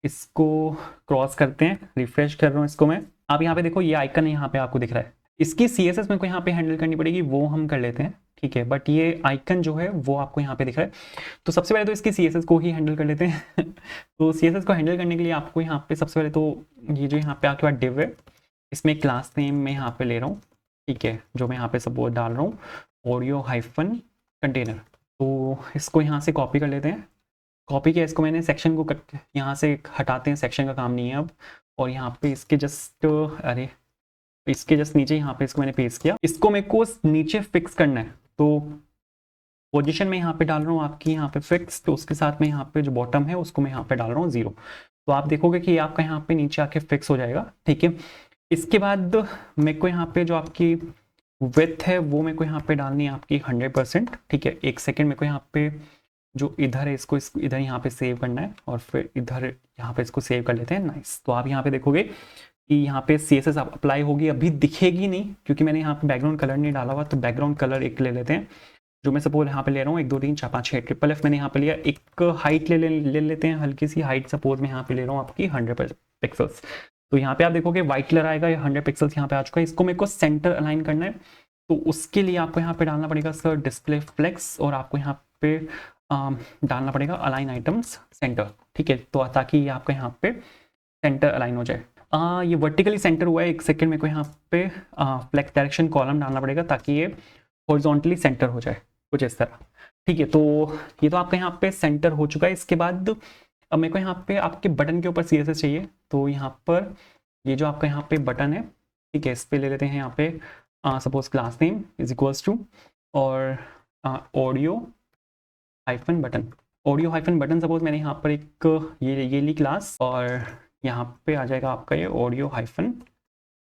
इसको क्रॉस करते हैं, रिफ्रेश कर रहा हूँ इसको मैं। आप यहाँ पे देखो ये आइकन यहाँ पे आपको दिख रहा है, इसकी CSS मेरे को यहाँ पे हैंडल करनी पड़ेगी, वो हम कर लेते हैं, ठीक है। बट ये आइकन जो है वो आपको यहाँ पे दिख रहा है, तो सबसे पहले तो इसकी CSS को ही हैंडल कर लेते हैं। तो CSS को हैंडल करने के लिए आपको यहाँ पे सबसे पहले तो ये जो यहाँ पे आपके पास डिव है, इसमें क्लास नेम मैं यहाँ पे ले रहा हूँ, ठीक है, जो मैं यहाँ पे सपोज डाल रहा हूँ ऑडियो हाइफन कंटेनर। तो इसको यहाँ से कॉपी कर लेते हैं। कॉपी किया इसको मैंने, सेक्शन को यहाँ से हटाते हैं, सेक्शन का काम नहीं है अब। और यहाँ पे इसके जस्ट इसके जस्ट नीचे यहाँ पे इसको मैंने पेस्ट किया। इसको मेरे को नीचे फिक्स करना है, तो पोजीशन में यहाँ पे डाल रहा हूँ आपकी यहाँ पे फिक्स, तो उसके साथ में यहाँ पे जो बॉटम है उसको मैं यहाँ पे डाल रहा हूँ 0। तो आप देखोगे कि आपका यहाँ पे नीचे आके फिक्स हो जाएगा, ठीक है। इसके बाद मेरे को यहाँ पे जो आपकी विड्थ है वो मेरे को यहाँ पे डालनी है आपकी 100%, ठीक है। एक सेकेंड, मेरे को यहाँ पे जो इधर है इसको इधर यहाँ पे सेव करना है, और फिर इधर यहाँ पे इसको सेव कर लेते हैं। नाइस। तो आप यहाँ पे देखोगे कि यहाँ पे CSS अप्लाई होगी, अभी दिखेगी नहीं क्योंकि मैंने यहाँ पे बैकग्राउंड कलर नहीं डाला हुआ। तो बैकग्राउंड कलर एक ले लेते हैं, जो मैं सपोज यहाँ पे ले रहा हूँ 1 2 3 4 5 6 ट्रिपल F मैंने यहाँ पे लिया। एक हाइट ले लेते हैं, हल्की सी हाइट, सपोज मैं यहाँ पे ले रहा हूँ आपकी 100 पिक्सल्स। तो यहाँ पे आप देखोगे व्हाइट कलर आएगा, ये 100 पिक्सल्स यहाँ पे आ चुका है। इसको मेरे को सेंटर अलाइन करना है, तो उसके लिए आपको यहाँ पे डालना पड़ेगा सर डिस्प्ले फ्लेक्स, और आपको यहाँ पे डालना पड़ेगा अलाइन आइटम्स सेंटर, ठीक है। तो ताकि ये आपका यहाँ पे सेंटर अलाइन हो जाए। ये वर्टिकली सेंटर हुआ है। एक सेकेंड, मेरे को यहाँ पे फ्लेक्स डायरेक्शन कॉलम डालना पड़ेगा ताकि ये हॉरिजॉन्टली सेंटर हो जाए, कुछ इस तरह, ठीक है। तो ये तो आपका यहाँ पे सेंटर हो चुका है। इसके बाद अब मेरे को यहाँ पे आपके बटन के ऊपर CSS चाहिए, तो यहाँ पर ये जो आपका यहाँ पे बटन है, ठीक है, इस पे ले लेते हैं यहाँ पे suppose class name is equals to और audio hyphen button. Audio hyphen button suppose मैंने यहाँ पर एक ये ली क्लास, और यहाँ पे आ जाएगा आपका ये ऑडियो हाइफन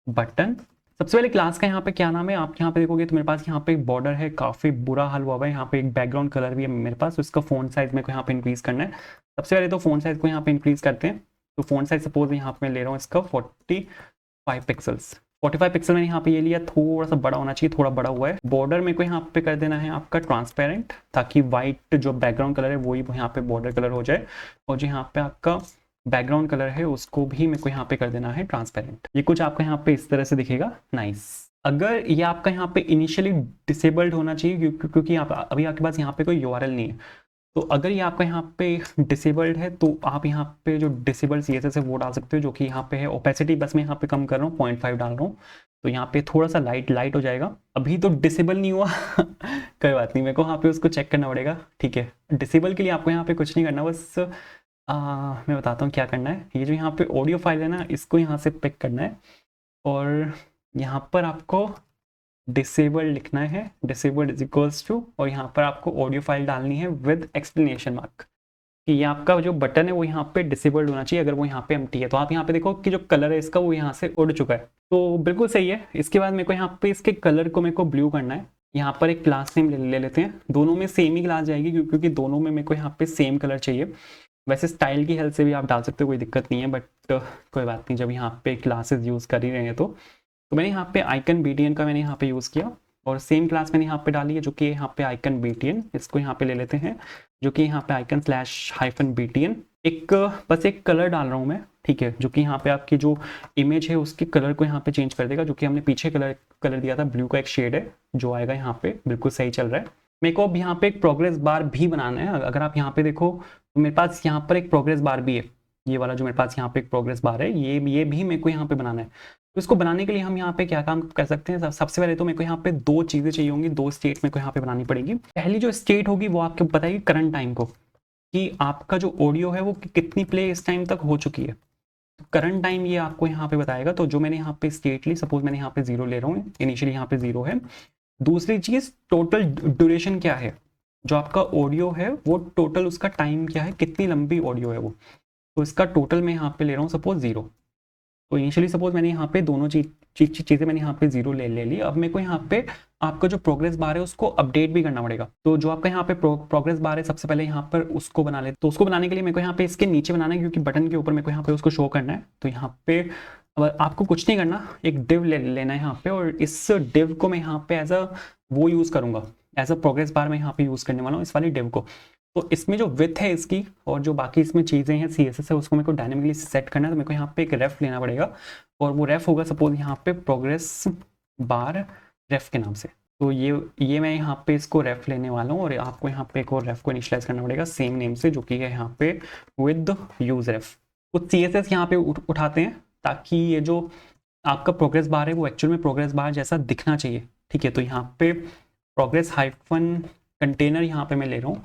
बटन। सबसे पहले क्लास का यहाँ पे क्या नाम है, आप यहाँ पे देखोगे तो मेरे पास यहाँ पे एक बॉर्डर है, काफ़ी बुरा हाल हुआ है। यहाँ पे एक बैकग्राउंड कलर भी है मेरे पास, तो इसका फ़ॉन्ट साइज़ मेरे को यहाँ पे इंक्रीज़ करना है। सबसे पहले तो फ़ॉन्ट साइज़ को यहाँ पे इंक्रीज़ करते हैं। तो फ़ॉन्ट साइज़ सपोज यहाँ पे मैं ले रहा हूँ इसका 45 पिक्सल्स। 45 पिक्सल मैंने यहाँ पे ये लिया, थोड़ा सा बड़ा होना चाहिए, थोड़ा बड़ा हुआ है। बॉर्डर मेरे को यहाँ पे कर देना है आपका ट्रांसपेरेंट, ताकि वाइट जो बैकग्राउंड कलर है वही यहाँ पे बॉर्डर कलर हो जाए, और जो यहाँ पे आपका बैकग्राउंड कलर है उसको भी मेरे को यहाँ पे कर देना है ट्रांसपेरेंट। ये कुछ आपका यहाँ पे इस तरह से दिखेगा। नाइस। अगर ये आपका यहाँ पे इनिशियली डिसेबल्ड होना चाहिए क्योंकि अभी आपके पास यहाँ पे कोई URL नहीं है, तो अगर ये आपका यहाँ पे डिसेबल्ड है तो आप यहाँ पे जो डिसेबल्ड CSS है वो डाल सकते हो, जो कि यहाँ पे है। ओपेसिटी बस मैं यहाँ पे कम कर रहा हूँ, 0.5 डाल रहा हूँ, तो यहाँ पे थोड़ा सा लाइट हो जाएगा। अभी तो डिसेबल नहीं हुआ कोई बात नहीं, मेरे को यहाँ पे उसको चेक करना पड़ेगा, ठीक है। डिसेबल के लिए आपको यहाँ पे कुछ नहीं करना, बस मैं बताता हूँ क्या करना है। ये जो यहाँ पे ऑडियो फाइल है ना, इसको यहाँ से पिक करना है, और यहाँ पर आपको डिसेबल लिखना है, डिसेबल्ड इज इक्वल्स टू, और यहाँ पर आपको ऑडियो फाइल डालनी है विद एक्सप्लेनेशन मार्क कि ये आपका जो बटन है वो यहाँ पे डिसेबल्ड होना चाहिए अगर वो यहाँ पे एम्प्टी है। तो आप यहाँ पे देखो कि जो कलर है इसका वो यहाँ से उड़ चुका है, तो बिल्कुल सही है। इसके बाद मेरे को यहाँ पे इसके कलर को मेरे को ब्लू करना है। यहाँ पर एक क्लास नेम ले लेते हैं, दोनों में सेम ही क्लास जाएगी क्योंकि दोनों में मेरे को यहाँ पे सेम कलर चाहिए। वैसे स्टाइल की हेल्प से भी आप डाल सकते हो, कोई दिक्कत नहीं है, बट कोई बात नहीं, जब यहाँ पे क्लासेस यूज़ कर ही रहे हैं तो मैंने यहाँ पे आइकन BTN का मैंने यहाँ पे यूज़ किया, और सेम क्लास मैंने यहाँ पे डाली है जो कि यहाँ पे आइकन BTN, इसको यहाँ पे ले लेते हैं, जो कि यहाँ पे आइकन स्लैश हाइफन BTN। बस एक कलर डाल रहा हूँ मैं, ठीक है, जो कि यहाँ पे आपकी जो इमेज है उसके कलर को यहाँ पे चेंज कर देगा, जो कि हमने पीछे कलर दिया था, ब्लू का एक शेड है जो आएगा यहाँ पे, बिल्कुल सही चल रहा है। मेरे को अब यहाँ पे एक प्रोग्रेस बार भी बनाना है। अगर आप यहाँ पे देखो तो मेरे पास यहाँ पर एक प्रोग्रेस बार भी है, ये वाला जो मेरे पास यहाँ पे एक प्रोग्रेस बार है, ये भी मेरे को यहाँ पे बनाना है। तो इसको बनाने के लिए हम यहाँ पे क्या काम कर सकते हैं, सबसे पहले तो मेरे को यहाँ पे 2 चीज़ें चाहिए होंगी, 2 स्टेट मेरे को यहाँ पे बनानी पड़ेगी। पहली जो स्टेट होगी वो आपको बताएगी करंट टाइम को, कि आपका जो ऑडियो है वो कितनी प्ले इस टाइम तक हो चुकी है। तो करंट टाइम ये आपको यहाँ पे बताएगा। तो जो मैंने यहाँ पे स्टेट ली, सपोज मैंने यहाँ पे 0 ले रहा हूँ, इनिशियली यहाँ पे 0 है, दूसरी चीज़ टोटल ड्यूरेशन क्या है, जो आपका ऑडियो है वो टोटल उसका टाइम क्या है, कितनी लंबी ऑडियो है वो, तो इसका टोटल मैं यहाँ पे ले रहा हूँ सपोज 0। तो इनिशियली सपोज मैंने यहाँ पे दोनों चीज़ें मैंने यहाँ पे 0 ले ली। अब मेरे को यहाँ पे आपका जो प्रोग्रेस बार है उसको अपडेट भी करना पड़ेगा। तो जो आपका यहाँ पे प्रोग्रेस बार है सबसे पहले यहाँ पर उसको बना ले। तो उसको बनाने के लिए मेरे को यहाँ पे इसके नीचे बनाना है, क्योंकि बटन के ऊपर मेरे को यहाँ पे उसको शो करना है। तो यहाँ पे अब आपको कुछ नहीं करना, एक डिव लेना है यहाँ पे, और इस डिव को मैं यहाँ पे एज अ वो यूज़ करूँगा, एज अ प्रोग्रेस बार मैं यहाँ पे यूज़ करने वाला हूँ इस वाली डिव को। तो इसमें जो विथ है इसकी और जो बाकी इसमें चीज़ें हैं CSS है उसको मेरे को डायनेमिकली सेट करना है। तो मेरे को यहाँ पे एक रेफ लेना पड़ेगा, और वो रेफ होगा सपोज यहाँ पे प्रोग्रेस बार रेफ के नाम से। तो ये मैं यहाँ पे इसको रेफ लेने वाला हूँ, और आपको यहाँ पे एक और रेफ को इनिशियलाइज करना पड़ेगा सेम नेम से, जो कि है यहाँ पे विद यूज रेफ। तो CSS यहाँ पे उठाते हैं ताकि ये जो आपका प्रोग्रेस बार है वो एक्चुअल में प्रोग्रेस बार जैसा दिखना चाहिए। ठीक है, तो यहाँ पे प्रोग्रेस हाइफन कंटेनर यहाँ पे मैं ले रहा हूँ,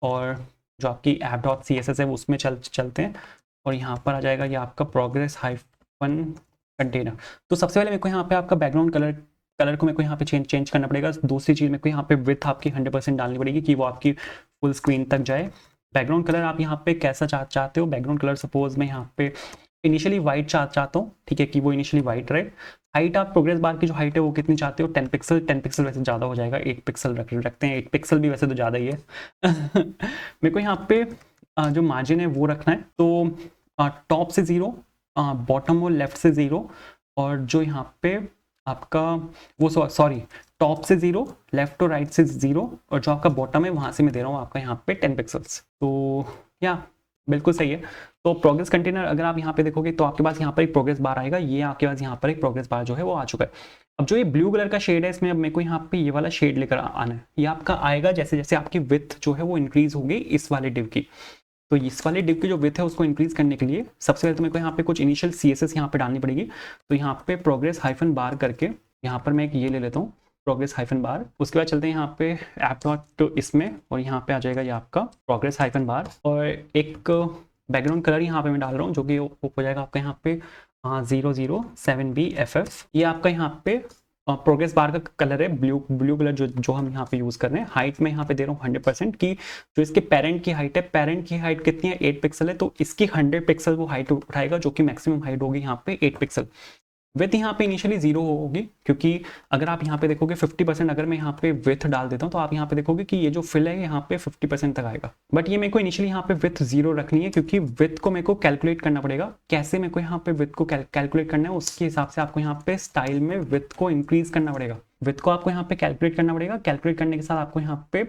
और जो आपकी app.css है वो उसमें चलते हैं, और यहाँ पर आ जाएगा ये आपका प्रोग्रेस हाइफन कंटेनर। तो सबसे पहले मेरे को यहाँ पे आपका बैकग्राउंड कलर को मेरे को यहाँ पे चेंज करना पड़ेगा। दूसरी चीज़ मेरे को यहाँ पे विथ आपकी 100% डालनी पड़ेगी कि वो आपकी फुल स्क्रीन तक जाए। बैकग्राउंड कलर आप यहाँ पे कैसा चाहते हो, बैकग्राउंड कलर सपोज मैं यहाँ पे इनिशियली वाइट चाहता हूँ। ठीक है, कि वो इनिशियली वाइट रहे। हाइट आप प्रोग्रेस बार की जो हाइट है वो कितनी चाहते हो, 10 पिक्सल वैसे ज़्यादा हो जाएगा, 8 पिक्सल रखते हैं, 8 पिक्सल भी वैसे तो ज़्यादा ही है। मेरे को यहाँ पे जो मार्जिन है वो रखना है। तो टॉप से 0, बॉटम और लेफ्ट से 0, और जो यहाँ पे आपका वो सॉरी टॉप से 0, लेफ्ट और राइट से 0, और जो आपका बॉटम है वहाँ से मैं दे रहा हूँ आपका यहाँ पे 10 पिक्सल्स। तो या बिल्कुल सही है। तो प्रोग्रेस कंटेनर अगर आप यहाँ पे देखोगे तो आपके पास यहाँ पर एक प्रोग्रेस बार आएगा, ये आपके पास यहाँ पर एक प्रोग्रेस बार जो है वो आ चुका है। अब जो ये ब्लू कलर का शेड है इसमें अब मेरे को यहाँ पे ये वाला शेड लेकर आना है। ये आपका आएगा जैसे जैसे आपकी विथ जो है वो इंक्रीज होगी इस वाले डिव की। तो इस वाले डिव की जो विथ है उसको इंक्रीज करने के लिए सबसे पहले तो मेरे को यहाँ पे कुछ इनिशियल CSS यहाँ पे डालनी पड़ेगी। तो यहाँ पे प्रोग्रेस हाइफन बार करके यहाँ पर मैं एक ये ले लेता हूँ प्रोग्रेस हाइफन बार। उसके बाद चलते हैं यहाँ पे ऐप इसमें, और यहाँ पे आ जाएगा ये आपका प्रोग्रेस हाइफन बार, और एक बैकग्राउंड कलर यहाँ पे मैं डाल रहा हूँ जो कि हो जाएगा आपका यहाँ पे 007BFF। ये आपका यहाँ पे प्रोग्रेस बार का कलर है, ब्लू कलर जो हम यहाँ पे यूज़ कर रहे हैं। हाइट में यहाँ पे दे रहा हूँ 100% की जो इसके पेरेंट की हाइट है, पेरेंट की हाइट कितनी है 8 पिक्सल है, तो इसकी 100 पिक्सल वो हाइट उठाएगा, जो कि मैक्सिमम हाइट होगी यहाँ पे 8 पिक्सल। विथ यहाँ पे इनिशियली 0 होगी, क्योंकि अगर आप यहाँ पे देखोगे 50%, अगर मैं यहाँ पे विथ डाल देता हूँ तो आप यहाँ पे देखोगे कि ये जो फिल है यहाँ पे 50% तक आएगा। बट ये मेरे को इनिशियली यहाँ पे विथ 0 रखनी है, क्योंकि विथ को मेरे को कैलकुलेट करना पड़ेगा। कैसे मेरे को यहाँ पे विथ को कैलकुलेट करना है उसके हिसाब से आपको यहाँ पे स्टाइल में विथ को इंक्रीज करना पड़ेगा। विथ को आपको यहाँ पे कैलकुलेट करना पड़ेगा। कैलकुलेट करने के साथ आपको यहाँ पे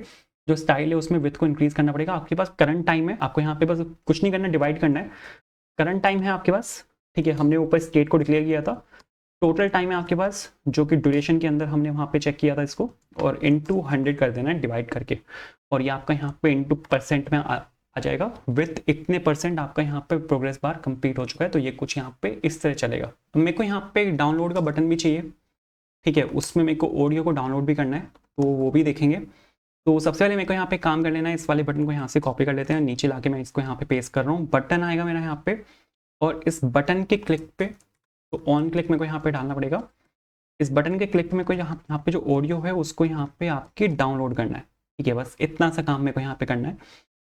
जो स्टाइल है उसमें विथ को इंक्रीज करना पड़ेगा। आपके पास करंट टाइम है, आपको यहाँ पे बस कुछ नहीं करना, डिवाइड करना है। करंट टाइम है आपके पास, ठीक है, हमने ऊपर स्टेट को डिक्लेयर किया था। टोटल टाइम है आपके पास जो कि ड्यूरेशन के अंदर हमने वहाँ पे चेक किया था इसको, और इनटू 100 कर देना है डिवाइड करके, और ये आपका यहाँ पे इनटू % में आ जाएगा। विथ इतने % आपका यहाँ पे प्रोग्रेस बार कंप्लीट हो चुका है। तो ये कुछ यहाँ पे इस तरह चलेगा। मेरे को यहाँ पे डाउनलोड का बटन भी चाहिए, ठीक है, उसमें मेरे को ऑडियो को डाउनलोड भी करना है, तो वो भी देखेंगे। तो सबसे पहले मेरे को यहाँ पे काम कर लेना है, इस वाले बटन को यहाँ से कॉपी कर लेते हैं, नीचे लाके मैं इसको यहाँ पे पेस्ट कर रहा हूँ। बटन आएगा मेरा यहाँ पे, और इस बटन के क्लिक पे, तो ऑन क्लिक मेरे को यहाँ पे डालना पड़ेगा। इस बटन के क्लिक पे मेरे को यहाँ पे जो ऑडियो है उसको यहाँ पे आपके डाउनलोड करना है, ठीक है, बस इतना सा काम मेरे को यहाँ पे करना है।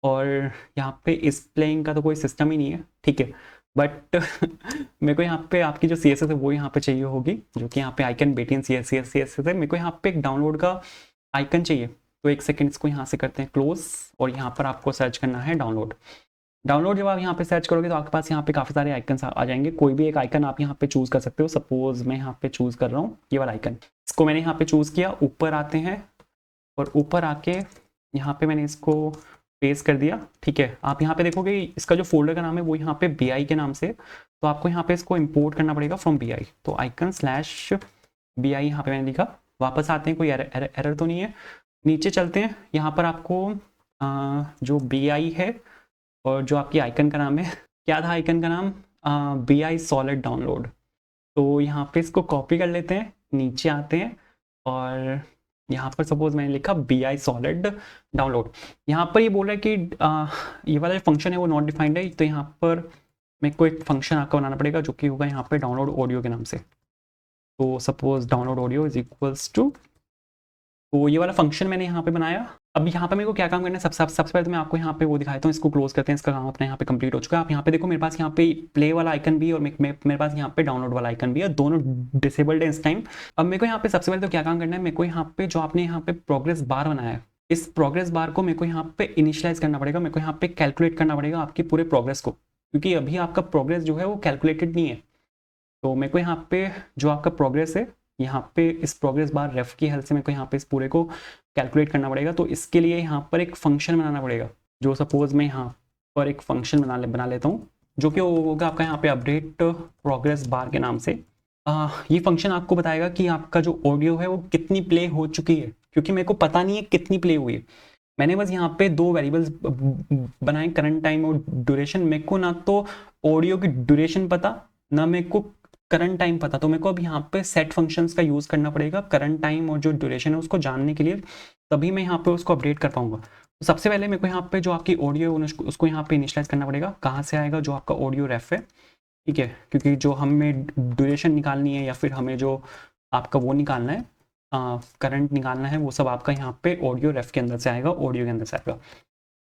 और यहाँ पे इस प्लेइंग का तो कोई सिस्टम ही नहीं है, ठीक है, बट मेरे को यहाँ पे आपकी जो CSS है वो यहाँ पे चाहिए होगी, जो कि यहाँ पे आइकन बेटियन CSS है। मेरे को यहाँ पे एक डाउनलोड का आइकन चाहिए, तो एक सेकेंड इसको यहाँ से करते हैं क्लोज, और यहाँ पर आपको सर्च करना है डाउनलोड। डाउनलोड जब आप यहाँ पे सर्च करोगे तो आपके पास यहाँ पे काफ़ी सारे आइकन्स आ जाएंगे। कोई भी एक आइकन आप यहाँ पे चूज़ कर सकते हो। सपोज मैं यहाँ पे चूज़ कर रहा हूँ ये वाला आइकन, इसको मैंने यहाँ पे चूज़ किया। ऊपर आते हैं, और ऊपर आके यहाँ पे मैंने इसको पेस्ट कर दिया, ठीक है। आप यहाँ पे देखोगे इसका जो फोल्डर का नाम है वो यहाँ पे BI के नाम से, तो आपको यहाँ पे इसको इम्पोर्ट करना पड़ेगा फ्रॉम BI। तो icon/BI यहाँ पे मैंने लिखा। वापस आते हैं, कोई एरर तो नहीं है। नीचे चलते हैं, यहाँ पर आपको जो BI है और जो आपकी आइकन का नाम है, क्या था आइकन का नाम, BI सॉलिड डाउनलोड। तो यहाँ पे इसको कॉपी कर लेते हैं, नीचे आते हैं, और यहाँ पर सपोज मैंने लिखा BI सॉलिड डाउनलोड। यहाँ पर ये बोल रहा है कि ये वाला जो फंक्शन है वो नॉट डिफाइंड है, तो यहाँ पर मेरे को एक फंक्शन आपका बनाना पड़ेगा जो कि होगा यहाँ पे डाउनलोड ऑडियो के नाम से। तो suppose download audio is equals to तो ये वाला फंक्शन मैंने यहाँ पे बनाया। अब यहाँ पे मेरे को क्या काम करना है, सबसे पहले तो मैं आपको यहाँ पे वो दिखाता हूँ, इसको क्लोज करते हैं, इसका काम अपने यहाँ पे कंप्लीट हो चुका है। आप यहाँ पे देखो मेरे पास यहाँ पे प्ले वाला आइकन भी है और मेरे पास यहाँ पे डाउनलोड वाला आइकन भी है, दोनों डिसेबल्ड है इस टाइम। अब मेरे को यहाँ पे सबसे पहले तो क्या काम करना है, मेरे को यहाँ पे जो आपने यहाँ पे प्रोग्रेस बार बनाया है, इस प्रोग्रेस बार को मेरे को यहाँ पे इनिशियलाइज करना पड़ेगा, मेरे को यहाँ पे कैलकुलेट करना पड़ेगा आपकी पूरे प्रोग्रेस को, क्योंकि अभी आपका प्रोग्रेस जो है वो कैलकुलेटेड नहीं है। तो मेरे को यहाँ पे जो आपका प्रोग्रेस है, यहाँ पे इस प्रोग्रेस बार रेफ की हेल्प से मेरे को यहाँ पे इस पूरे को कैलकुलेट करना पड़ेगा। तो इसके लिए यहाँ पर एक फंक्शन बनाना पड़ेगा, जो सपोज मैं यहाँ पर एक फंक्शन बना लेता हूँ, जो कि होगा आपका यहाँ पे अपडेट प्रोग्रेस बार के नाम से। ये फंक्शन आपको बताएगा कि आपका जो ऑडियो है वो कितनी प्ले हो चुकी है, क्योंकि मेरे को पता नहीं है कितनी प्ले हुई है। मैंने बस यहाँ पे दो वेरिएबल्स बनाए, करंट टाइम और ड्यूरेशन। मेरे को ना तो ऑडियो की ड्यूरेशन पता, ना मेरे को करंट टाइम पता, तो मेरे को अब यहाँ पे सेट फंक्शंस का यूज़ करना पड़ेगा करंट टाइम और जो ड्यूरेशन है उसको जानने के लिए, तभी मैं यहाँ पे उसको अपडेट कर पाऊंगा। तो सबसे पहले मेरे को यहाँ पे जो आपकी ऑडियो है उसको यहाँ पे इनिशियलाइज करना पड़ेगा। कहाँ से आएगा, जो आपका ऑडियो रेफ है, ठीक है, क्योंकि जो हमें ड्यूरेशन निकालनी है या फिर हमें जो आपका वो निकालना है, करंट निकालना है, वो सब आपका यहाँ पे ऑडियो रेफ के अंदर से आएगा, ऑडियो के अंदर से आएगा।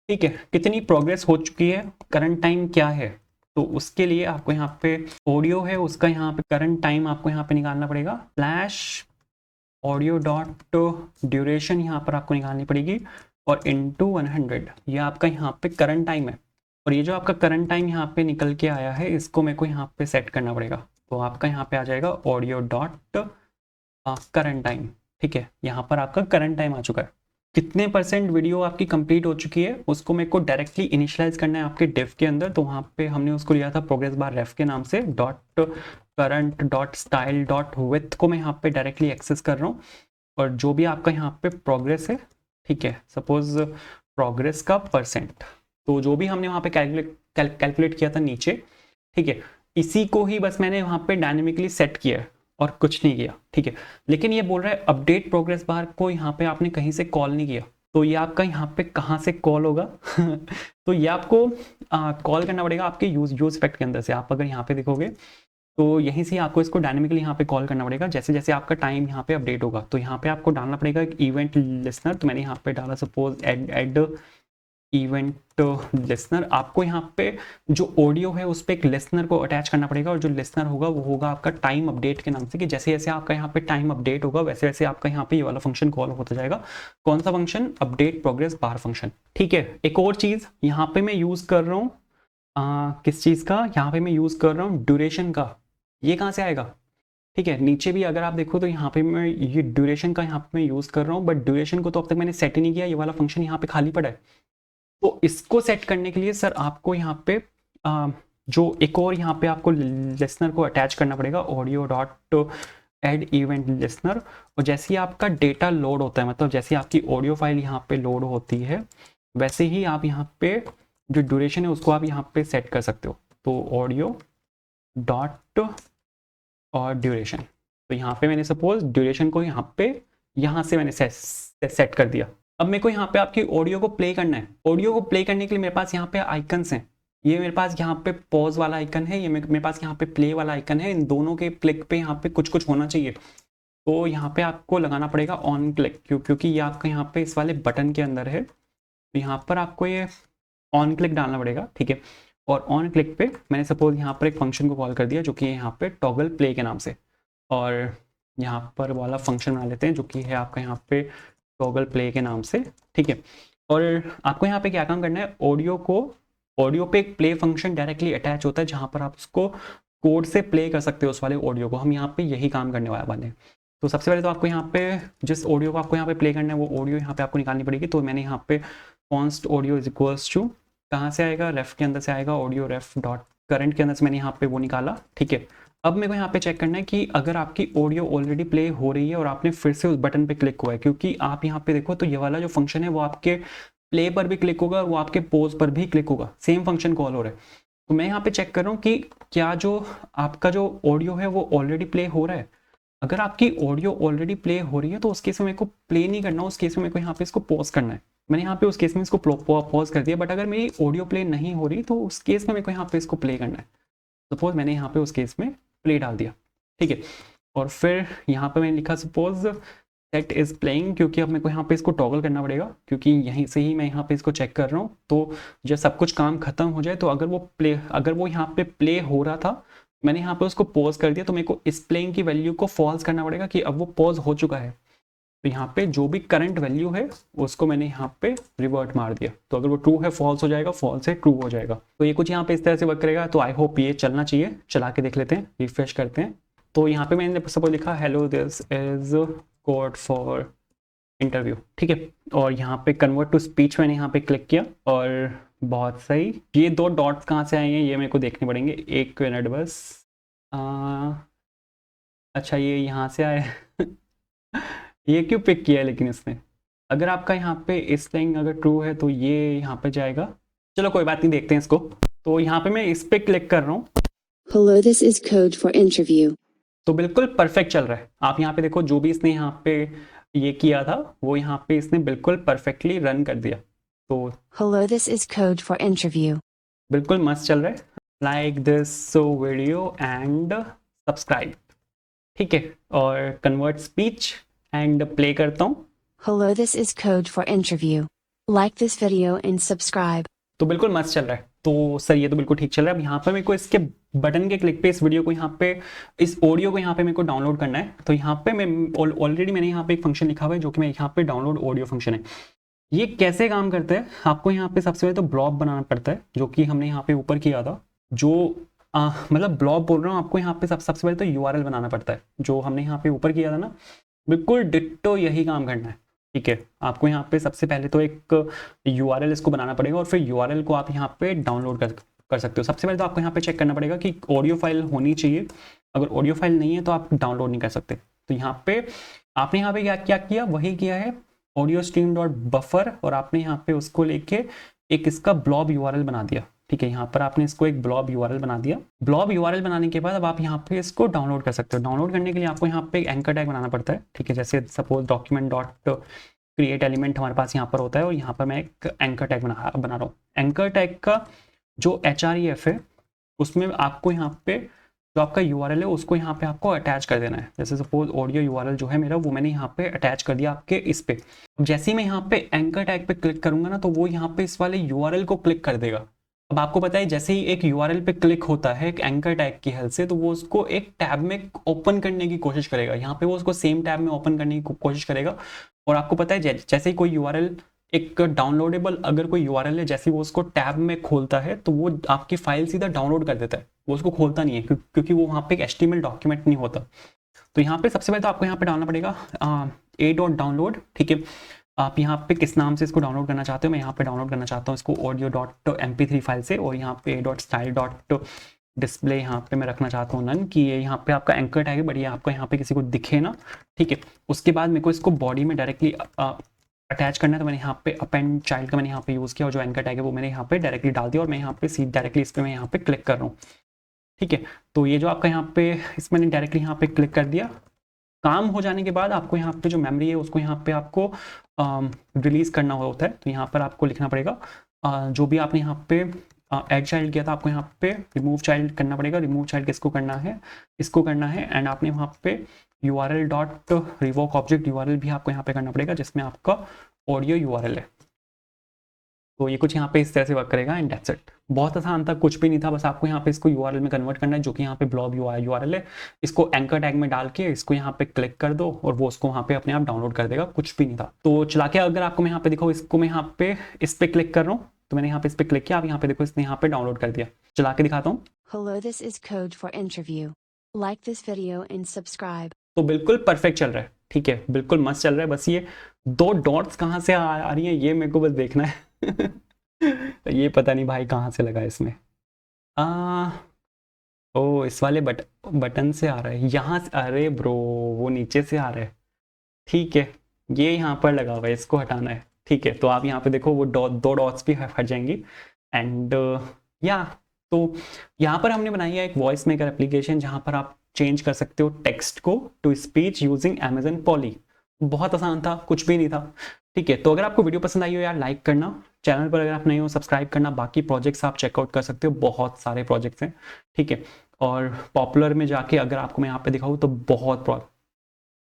ठीक है, कितनी प्रोग्रेस हो चुकी है, करंट टाइम क्या है, तो उसके लिए आपको यहाँ पे ऑडियो है उसका यहाँ पे करंट टाइम आपको यहाँ पे निकालना पड़ेगा, स्लैश ऑडियो डॉट ड्यूरेशन यहाँ पर आपको निकालनी पड़ेगी, और इनटू 100 ये आपका यहाँ पे करंट टाइम है। और ये जो आपका करंट टाइम यहाँ पे निकल के आया है, इसको मेरे को यहाँ पे सेट करना पड़ेगा। तो आपका यहाँ पे आ जाएगा ऑडियो डॉट करंट टाइम। ठीक है, यहाँ पर आपका करंट टाइम आ चुका है। कितने परसेंट वीडियो आपकी कंप्लीट हो चुकी है उसको मेरे को डायरेक्टली इनिशियलाइज करना है आपके डिफ के अंदर। तो वहाँ पे हमने उसको लिया था प्रोग्रेस बार रेफ के नाम से, dot current dot style dot with को मैं यहाँ पे डायरेक्टली एक्सेस कर रहा हूँ। और जो भी आपका यहाँ पे प्रोग्रेस है, ठीक है, सपोज प्रोग्रेस का परसेंट, तो जो भी हमने वहाँ पे कैलकुलेट किया था नीचे, ठीक है, इसी को ही बस मैंने वहाँ पे डायनेमिकली सेट किया है और कुछ नहीं किया। ठीक है, लेकिन ये बोल रहा है अपडेट प्रोग्रेस बार को यहाँ पे आपने कहीं से कॉल नहीं किया, तो ये आपका यहाँ पे कहाँ से कॉल होगा तो ये आपको कॉल करना पड़ेगा आपके यूज इफेक्ट के अंदर से। आप अगर यहाँ पे देखोगे तो यहीं से आपको इसको डायनेमिकली यहाँ पे कॉल करना पड़ेगा जैसे जैसे आपका टाइम यहाँ पे अपडेट होगा। तो यहाँ पे आपको डालना पड़ेगा एक इवेंट लिसनर। तो मैंने यहाँ पे डाला सपोज एड इवेंट लिसनर। आपको यहाँ पे जो ऑडियो है उस पर एक लिसनर को अटैच करना पड़ेगा, और जो लिसनर होगा वो होगा आपका टाइम अपडेट के नाम से, कि जैसे जैसे आपका यहाँ पे टाइम अपडेट होगा वैसे वैसे आपका यहाँ पे ये वाला फंक्शन कॉल होता जाएगा। कौन सा function, update progress bar function. ठीक है, एक और चीज़ यहाँ पे मैं यूज़ कर रहा हूँ किस चीज़ का, यहाँ पे मैं यूज़ कर रहा हूँ ड्यूरेशन का। ये कहाँ से आएगा, ठीक है, नीचे भी अगर आप देखो तो यहाँ पे मैं ये ड्यूरेशन का यहाँ पे मैं यूज़ कर रहा हूँ, बट ड्यूरेशन को तो अब तक मैंने सेट ही नहीं किया, ये वाला फंक्शन यहाँ पे खाली पड़ा है। तो इसको सेट करने के लिए सर आपको यहाँ पे जो एक और यहाँ पे आपको लिसनर को अटैच करना पड़ेगा, audio dot add event listener. और जैसे ही आपका डेटा लोड होता है, मतलब जैसे आपकी ऑडियो फाइल यहाँ पे लोड होती है, वैसे ही आप यहाँ पे जो ड्यूरेशन है उसको आप यहाँ पे सेट कर सकते हो। तो ऑडियो डॉट और ड्यूरेशन, तो यहाँ पे मैंने सपोज ड्यूरेशन को यहाँ से मैंने सेट कर दिया। अब मेरे को यहाँ पे आपकी ऑडियो को प्ले करना है। ऑडियो को प्ले करने के लिए मेरे पास यहाँ पे आइकन्स हैं। ये मेरे पास यहाँ पे पॉज वाला आइकन है, ये मेरे पास यहाँ पे प्ले वाला आइकन है। इन दोनों के क्लिक पे यहाँ पे कुछ कुछ होना चाहिए। तो यहाँ पे आपको लगाना पड़ेगा ऑन क्लिक, क्योंकि ये आपका यहाँ पे इस वाले बटन के अंदर है। तो यहाँ पर आपको ये ऑन क्लिक डालना पड़ेगा। ठीक है, और ऑन क्लिक पे मैंने सपोज यहाँ पर एक फंक्शन को कॉल कर दिया जो कि यहाँ पे टॉगल प्ले के नाम से, और यहाँ पर वाला फंक्शन बना लेते हैं जो कि है आपका यहाँ पे टॉगल प्ले के नाम से। ठीक है, और आपको यहाँ पे क्या काम करना है, ऑडियो पे एक प्ले फंक्शन डायरेक्टली अटैच होता है जहाँ पर आप उसको कोड से प्ले कर सकते हो उस वाले ऑडियो को। हम यहाँ पे यही काम करने वाले हैं। तो सबसे पहले तो आपको यहाँ पे जिस ऑडियो को आपको यहाँ पे प्ले करना है वो ऑडियो यहाँ पे आपको निकालनी पड़ेगी। तो मैंने यहाँ पे const audio is equals to, कहाँ से आएगा, रेफ के अंदर से आएगा, ऑडियो रेफ डॉट करंट के अंदर से मैंने यहाँ पे वो निकाला। ठीक है, अब मेरे को यहाँ पे चेक करना है कि अगर आपकी ऑडियो ऑलरेडी प्ले हो रही है और आपने फिर से उस बटन पे क्लिक हुआ है, क्योंकि आप यहाँ पे देखो तो ये वाला जो फंक्शन है वो आपके प्ले पर भी क्लिक होगा और वो आपके पोज पर भी क्लिक होगा, सेम फंक्शन कॉल हो रहा है। तो मैं यहाँ पे चेक कर रहा हूँ कि क्या जो आपका जो ऑडियो है वो ऑलरेडी प्ले हो रहा है। अगर आपकी ऑडियो ऑलरेडी प्ले हो रही है तो उस केस में मेरे को प्ले नहीं करना, उस केस में मेरे को यहाँ पे इसको पॉज करना है। मैंने यहाँ पे उस केस में इसको पॉज कर दिया। बट अगर मेरी ऑडियो प्ले नहीं हो रही तो उस केस में मेरे को यहाँ पे इसको प्ले करना है। सपोज मैंने यहाँ पे उस केस में प्ले डाल दिया। ठीक है, और फिर यहाँ पे मैंने लिखा सपोज सेट इज प्लेइंग, क्योंकि अब मेरे को यहाँ पे इसको टॉगल करना पड़ेगा, क्योंकि यहीं से ही मैं यहाँ पे इसको चेक कर रहा हूँ। तो जब सब कुछ काम खत्म हो जाए, तो अगर वो यहाँ पे प्ले हो रहा था, मैंने यहाँ पे उसको पॉज कर दिया, तो मेरे को इस प्लेइंग की वैल्यू को फॉल्स करना पड़ेगा कि अब वो पॉज हो चुका है। तो यहाँ पे जो भी करंट वैल्यू है उसको मैंने यहाँ पे रिवर्ट मार दिया। तो अगर वो ट्रू है फॉल्स हो जाएगा, फॉल्स है ट्रू हो जाएगा। तो ये कुछ यहाँ पे इस तरह से वर्क करेगा। तो आई होप ये चलना चाहिए। चला के देख लेते हैं, रिफ्रेश करते हैं। तो यहाँ पे मैंने सपोज लिखा hello this is code for interview, ठीक है। और यहाँ पे कन्वर्ट टू स्पीच मैंने यहाँ पे क्लिक किया और बहुत सही। ये 2 डॉट्स कहाँ से आए हैं ये मेरे को देखने पड़ेंगे, 1 मिनट बस। अच्छा ये यहाँ से आए ये क्यों पिक किया है लेकिन इसने? अगर आपका यहाँ पे इस लाइन अगर ट्रू है तो ये यहाँ पे जाएगा। चलो कोई बात नहीं, देखते हैं इसको। तो यहाँ पे मैं इस पे क्लिक कर रहा हूँ। Hello, this is code for interview. तो बिल्कुल परफेक्ट चल रहा है। आप यहाँ पे देखो, जो भी इसने यहाँ पे ये किया था वो यहाँ पे इसने बिल्कुल परफेक्टली रन कर दिया। तो Hello, this is code for interview. बिल्कुल मस्त चल रहा है। Like this video and subscribe, ठीक है। और कन्वर्ट स्पीच एंड प्ले करता हूँ। Hello, this is code for interview. Like this video and subscribe. तो बिल्कुल मस्त चल रहा है। तो सर ये तो बिल्कुल ठीक चल रहा है। अब यहाँ पर मेरे को इसके बटन के क्लिक पे इस वीडियो को यहाँ पे, इस ऑडियो को यहाँ पे मेरे को डाउनलोड करना है। तो यहाँ पे मैं ऑलरेडी मैंने यहाँ पे एक फंक्शन लिखा हुआ है जो कि मैं यहाँ पे डाउनलोड ऑडियो फंक्शन है। ये कैसे काम करता है, आपको यहाँ पे सबसे पहले तो ब्लॉब बनाना पड़ता है, जो कि हमने यहाँ पे ऊपर किया था। जो मतलब ब्लॉब बोल रहा हूँ, आपको यहाँ पे सबसे पहले तो यूआरएल बनाना पड़ता है, जो हमने यहाँ पे ऊपर किया था ना। बिल्कुल डिट्टो यही काम करना है, ठीक है। आपको यहाँ पे सबसे पहले तो एक यूआरएल इसको बनाना पड़ेगा और फिर यूआरएल को आप यहाँ पे डाउनलोड कर सकते हो। सबसे पहले तो आपको यहाँ पे चेक करना पड़ेगा कि ऑडियो फाइल होनी चाहिए। अगर ऑडियो फाइल नहीं है तो आप डाउनलोड नहीं कर सकते। तो यहाँ पे आपने यहाँ पे क्या किया, वही किया है ऑडियो स्ट्रीम डॉट बफर, और आपने यहाँ पे उसको लेके एक इसका ब्लॉब यूआरएल बना दिया, ठीक है। यहाँ पर आपने इसको एक ब्लॉब यूआरएल बना दिया। ब्लॉब यूआरएल बनाने के बाद अब आप यहाँ पे इसको डाउनलोड कर सकते हो। डाउनलोड करने के लिए आपको यहाँ पे एक एंकर टैग बनाना पड़ता है, ठीक है। जैसे suppose document dot create element हमारे पास यहाँ पर होता है, और यहाँ पर मैं एक एंकर टैग बना रहा हूँ। एंकर टैग का जो href है उसमें आपको यहाँ पे जो आपका यूआरएल है उसको यहाँ पे आपको अटैच कर देना है। जैसे सपोज ऑडियो यूआरएल जो है मेरा, वो मैंने यहाँ पे अटैच कर दिया आपके इस पे। जैसे ही मैं यहाँ पे एंकर टैग पे क्लिक करूंगा ना, तो वो यहाँ पे इस वाले यूआरएल को क्लिक कर देगा। अब आपको पता है जैसे ही एक यूआरएल पे क्लिक होता है एक एंकर टैग की हेल्प से, तो वो उसको एक टैब में ओपन करने की कोशिश करेगा। यहाँ पे वो उसको सेम टैब में ओपन करने की कोशिश करेगा। और आपको पता है जैसे ही कोई यूआरएल, एक डाउनलोडेबल अगर कोई यूआरएल है, जैसे वो उसको टैब में खोलता है तो वो आपकी फाइल सीधा डाउनलोड कर देता है, वो उसको खोलता नहीं है, क्योंकि वो वहाँ पे एक HTML डॉक्यूमेंट नहीं होता। तो यहाँ पे सबसे पहले तो आपको यहाँ पे डालना पड़ेगा a.download, ठीक है। आप यहाँ पे किस नाम से इसको डाउनलोड करना चाहते हो? मैं यहाँ पे डाउनलोड करना चाहता हूँ इसको audio.mp3 फाइल से, और यहाँ पे a.style.display यहाँ पे मैं रखना चाहता हूँ नन, कि ये यहाँ पे आपका एंकर टैग है, बट ये आपका यहाँ पे किसी को दिखे ना, ठीक है। उसके बाद मेरे को इसको बॉडी में डायरेक्टली अटैच करना है। तो मैंने यहाँ पे अपेंड चाइल्ड का मैंने यहाँ पे यूज़ किया, और जो एंकर टैग है वो मैंने यहाँ पे डायरेक्टली डाल दिया, और मैं यहाँ पे डायरेक्टली इस पर मैं यहाँ पे क्लिक कर रहा हूँ, ठीक है। तो ये जो आपका यहाँ पे इस मैंने डायरेक्टली यहाँ पे क्लिक कर दिया। काम हो जाने के बाद आपको यहाँ पे जो मेमोरी है उसको यहाँ पे आपको रिलीज़ करना होता है। तो यहाँ पर आपको लिखना पड़ेगा जो भी आपने यहाँ पे ऐड चाइल्ड किया था, आपको यहाँ पे रिमूव चाइल्ड करना पड़ेगा। रिमूव चाइल्ड किसको करना है? इसको करना है। एंड आपने वहाँ पे url.revoke ऑब्जेक्ट यूआरएल भी आपको यहाँ पे करना पड़ेगा, जिसमें आपका ऑडियो यूआरएल है। तो ये कुछ यहाँ पे इस तरह से वर्क करेगा एंड दैट्स इट। बहुत आसान था, कुछ भी नहीं था, बस आपको यहाँ पे इसको यूआरएल में कन्वर्ट करना है, जो कि यहाँ पे ब्लॉब यूआरएल है। इसको एंकर टैग में डाल के इसको यहाँ पे क्लिक कर दो और वो उसको वहाँ पे अपने आप डाउनलोड कर देगा। कुछ भी नहीं था। तो चला के अगर आपको मैं यहाँ पे दिखाऊँ, इसको मैं यहाँ पे इस पे क्लिक कर रहा हूँ, तो मैंने यहाँ पे इस पे क्लिक किया। आप यहाँ पे देखो, इसने यहाँ पे डाउनलोड कर दिया। चला के दिखाता हूँ। Hello, this is code for interview. Like this video and subscribe. तो बिल्कुल परफेक्ट चल रहा है, ठीक है, बिल्कुल मस्त चल रहा है। बस ये 2 डॉट्स कहाँ से आ रही हैं ये मेरे को बस देखना है ये पता नहीं भाई कहाँ से लगा इसमें। ओ इस वाले बटन से आ रहा है यहाँ से। अरे ब्रो वो नीचे से आ रहा है, ठीक है। ये यहाँ पर लगा हुआ है, इसको हटाना है, ठीक है। तो आप यहाँ पे देखो वो 2 डॉट्स भी हट जाएंगी। एंड या तो यहाँ पर हमने बनाई है एक वॉइस मेकर एप्लीकेशन, जहाँ पर आप चेंज कर सकते हो टेक्स्ट को to speech using Amazon Polly। बहुत आसान था, कुछ भी नहीं था, ठीक है। तो अगर आपको वीडियो पसंद आई हो यार, लाइक करना। चैनल पर अगर आप नए हो सब्सक्राइब करना। बाकी प्रोजेक्ट्स आप चेकआउट कर सकते हो, बहुत सारे प्रोजेक्ट्स हैं, ठीक है। और पॉपुलर में जाके अगर आपको मैं यहाँ पे दिखाऊँ तो बहुत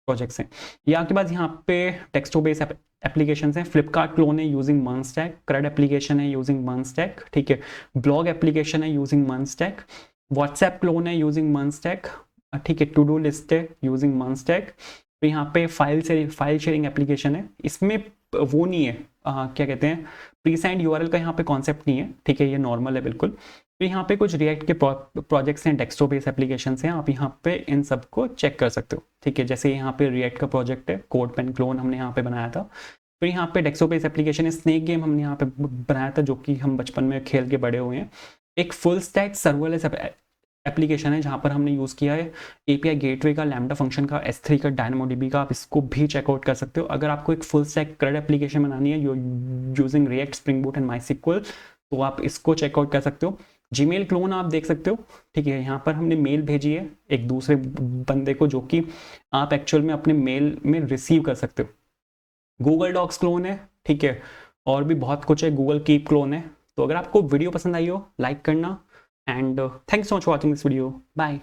प्रोजेक्ट्स हैं। ये आपके पास यहाँ पे टेक्स्ट बेस एप्लीकेशन हैं। फ्लिपकार्ट क्लोन है यूजिंग मर्न स्टैक, क्रड एप्लीकेशन है यूजिंग मर्न स्टैक, ठीक है, ब्लॉग एप्लीकेशन है using MERN stack, WhatsApp clone है यूजिंग मर्न स्टैक, ठीक है, टू डू लिस्ट है यूजिंग मर्न स्टैक। तो यहाँ पे फाइल शेयरिंग एप्लीकेशन है, इसमें वो नहीं है क्या कहते हैं, प्रीसाइंड यूआरएल का यहाँ पे कॉन्सेप्ट नहीं है, ठीक है, ये नॉर्मल है बिल्कुल। तो यहाँ पे कुछ रिएक्ट के प्रोजेक्ट्स हैं, डेस्कटॉप बेस एप्लीकेशन हैं, आप यहाँ पे इन सब को चेक कर सकते हो, ठीक है। जैसे यहाँ पे रिएक्ट का प्रोजेक्ट है, कोड पेन क्लोन हमने यहाँ पे बनाया था। फिर यहाँ पे डेस्कटॉप बेस एप्लीकेशन है, स्नेक गेम हमने यहाँ पे बनाया था, जो कि हम बचपन में खेल के बड़े हुए हैं। एक फुल स्टैक सर्वरलेस एप्लीकेशन है, जहाँ पर हमने यूज़ किया है एपीआई गेटवे का, लैम्डा फंक्शन का, S3 का, DynamoDB का, आप इसको भी चेकआउट कर सकते हो। अगर आपको एक फुल स्टैक क्रड एप्लीकेशन बनानी है using react, spring boot and MySQL, तो आप इसको चेकआउट कर सकते हो। जीमेल क्लोन आप देख सकते हो, ठीक है, यहाँ पर हमने मेल भेजी है एक दूसरे बंदे को, जो कि आप एक्चुअल में अपने मेल में रिसीव कर सकते हो। गूगल डॉक्स क्लोन है, ठीक है, और भी बहुत कुछ है, गूगल कीप क्लोन है। तो अगर आपको वीडियो पसंद आई हो, लाइक करना, and thanks so much for watching this video, bye.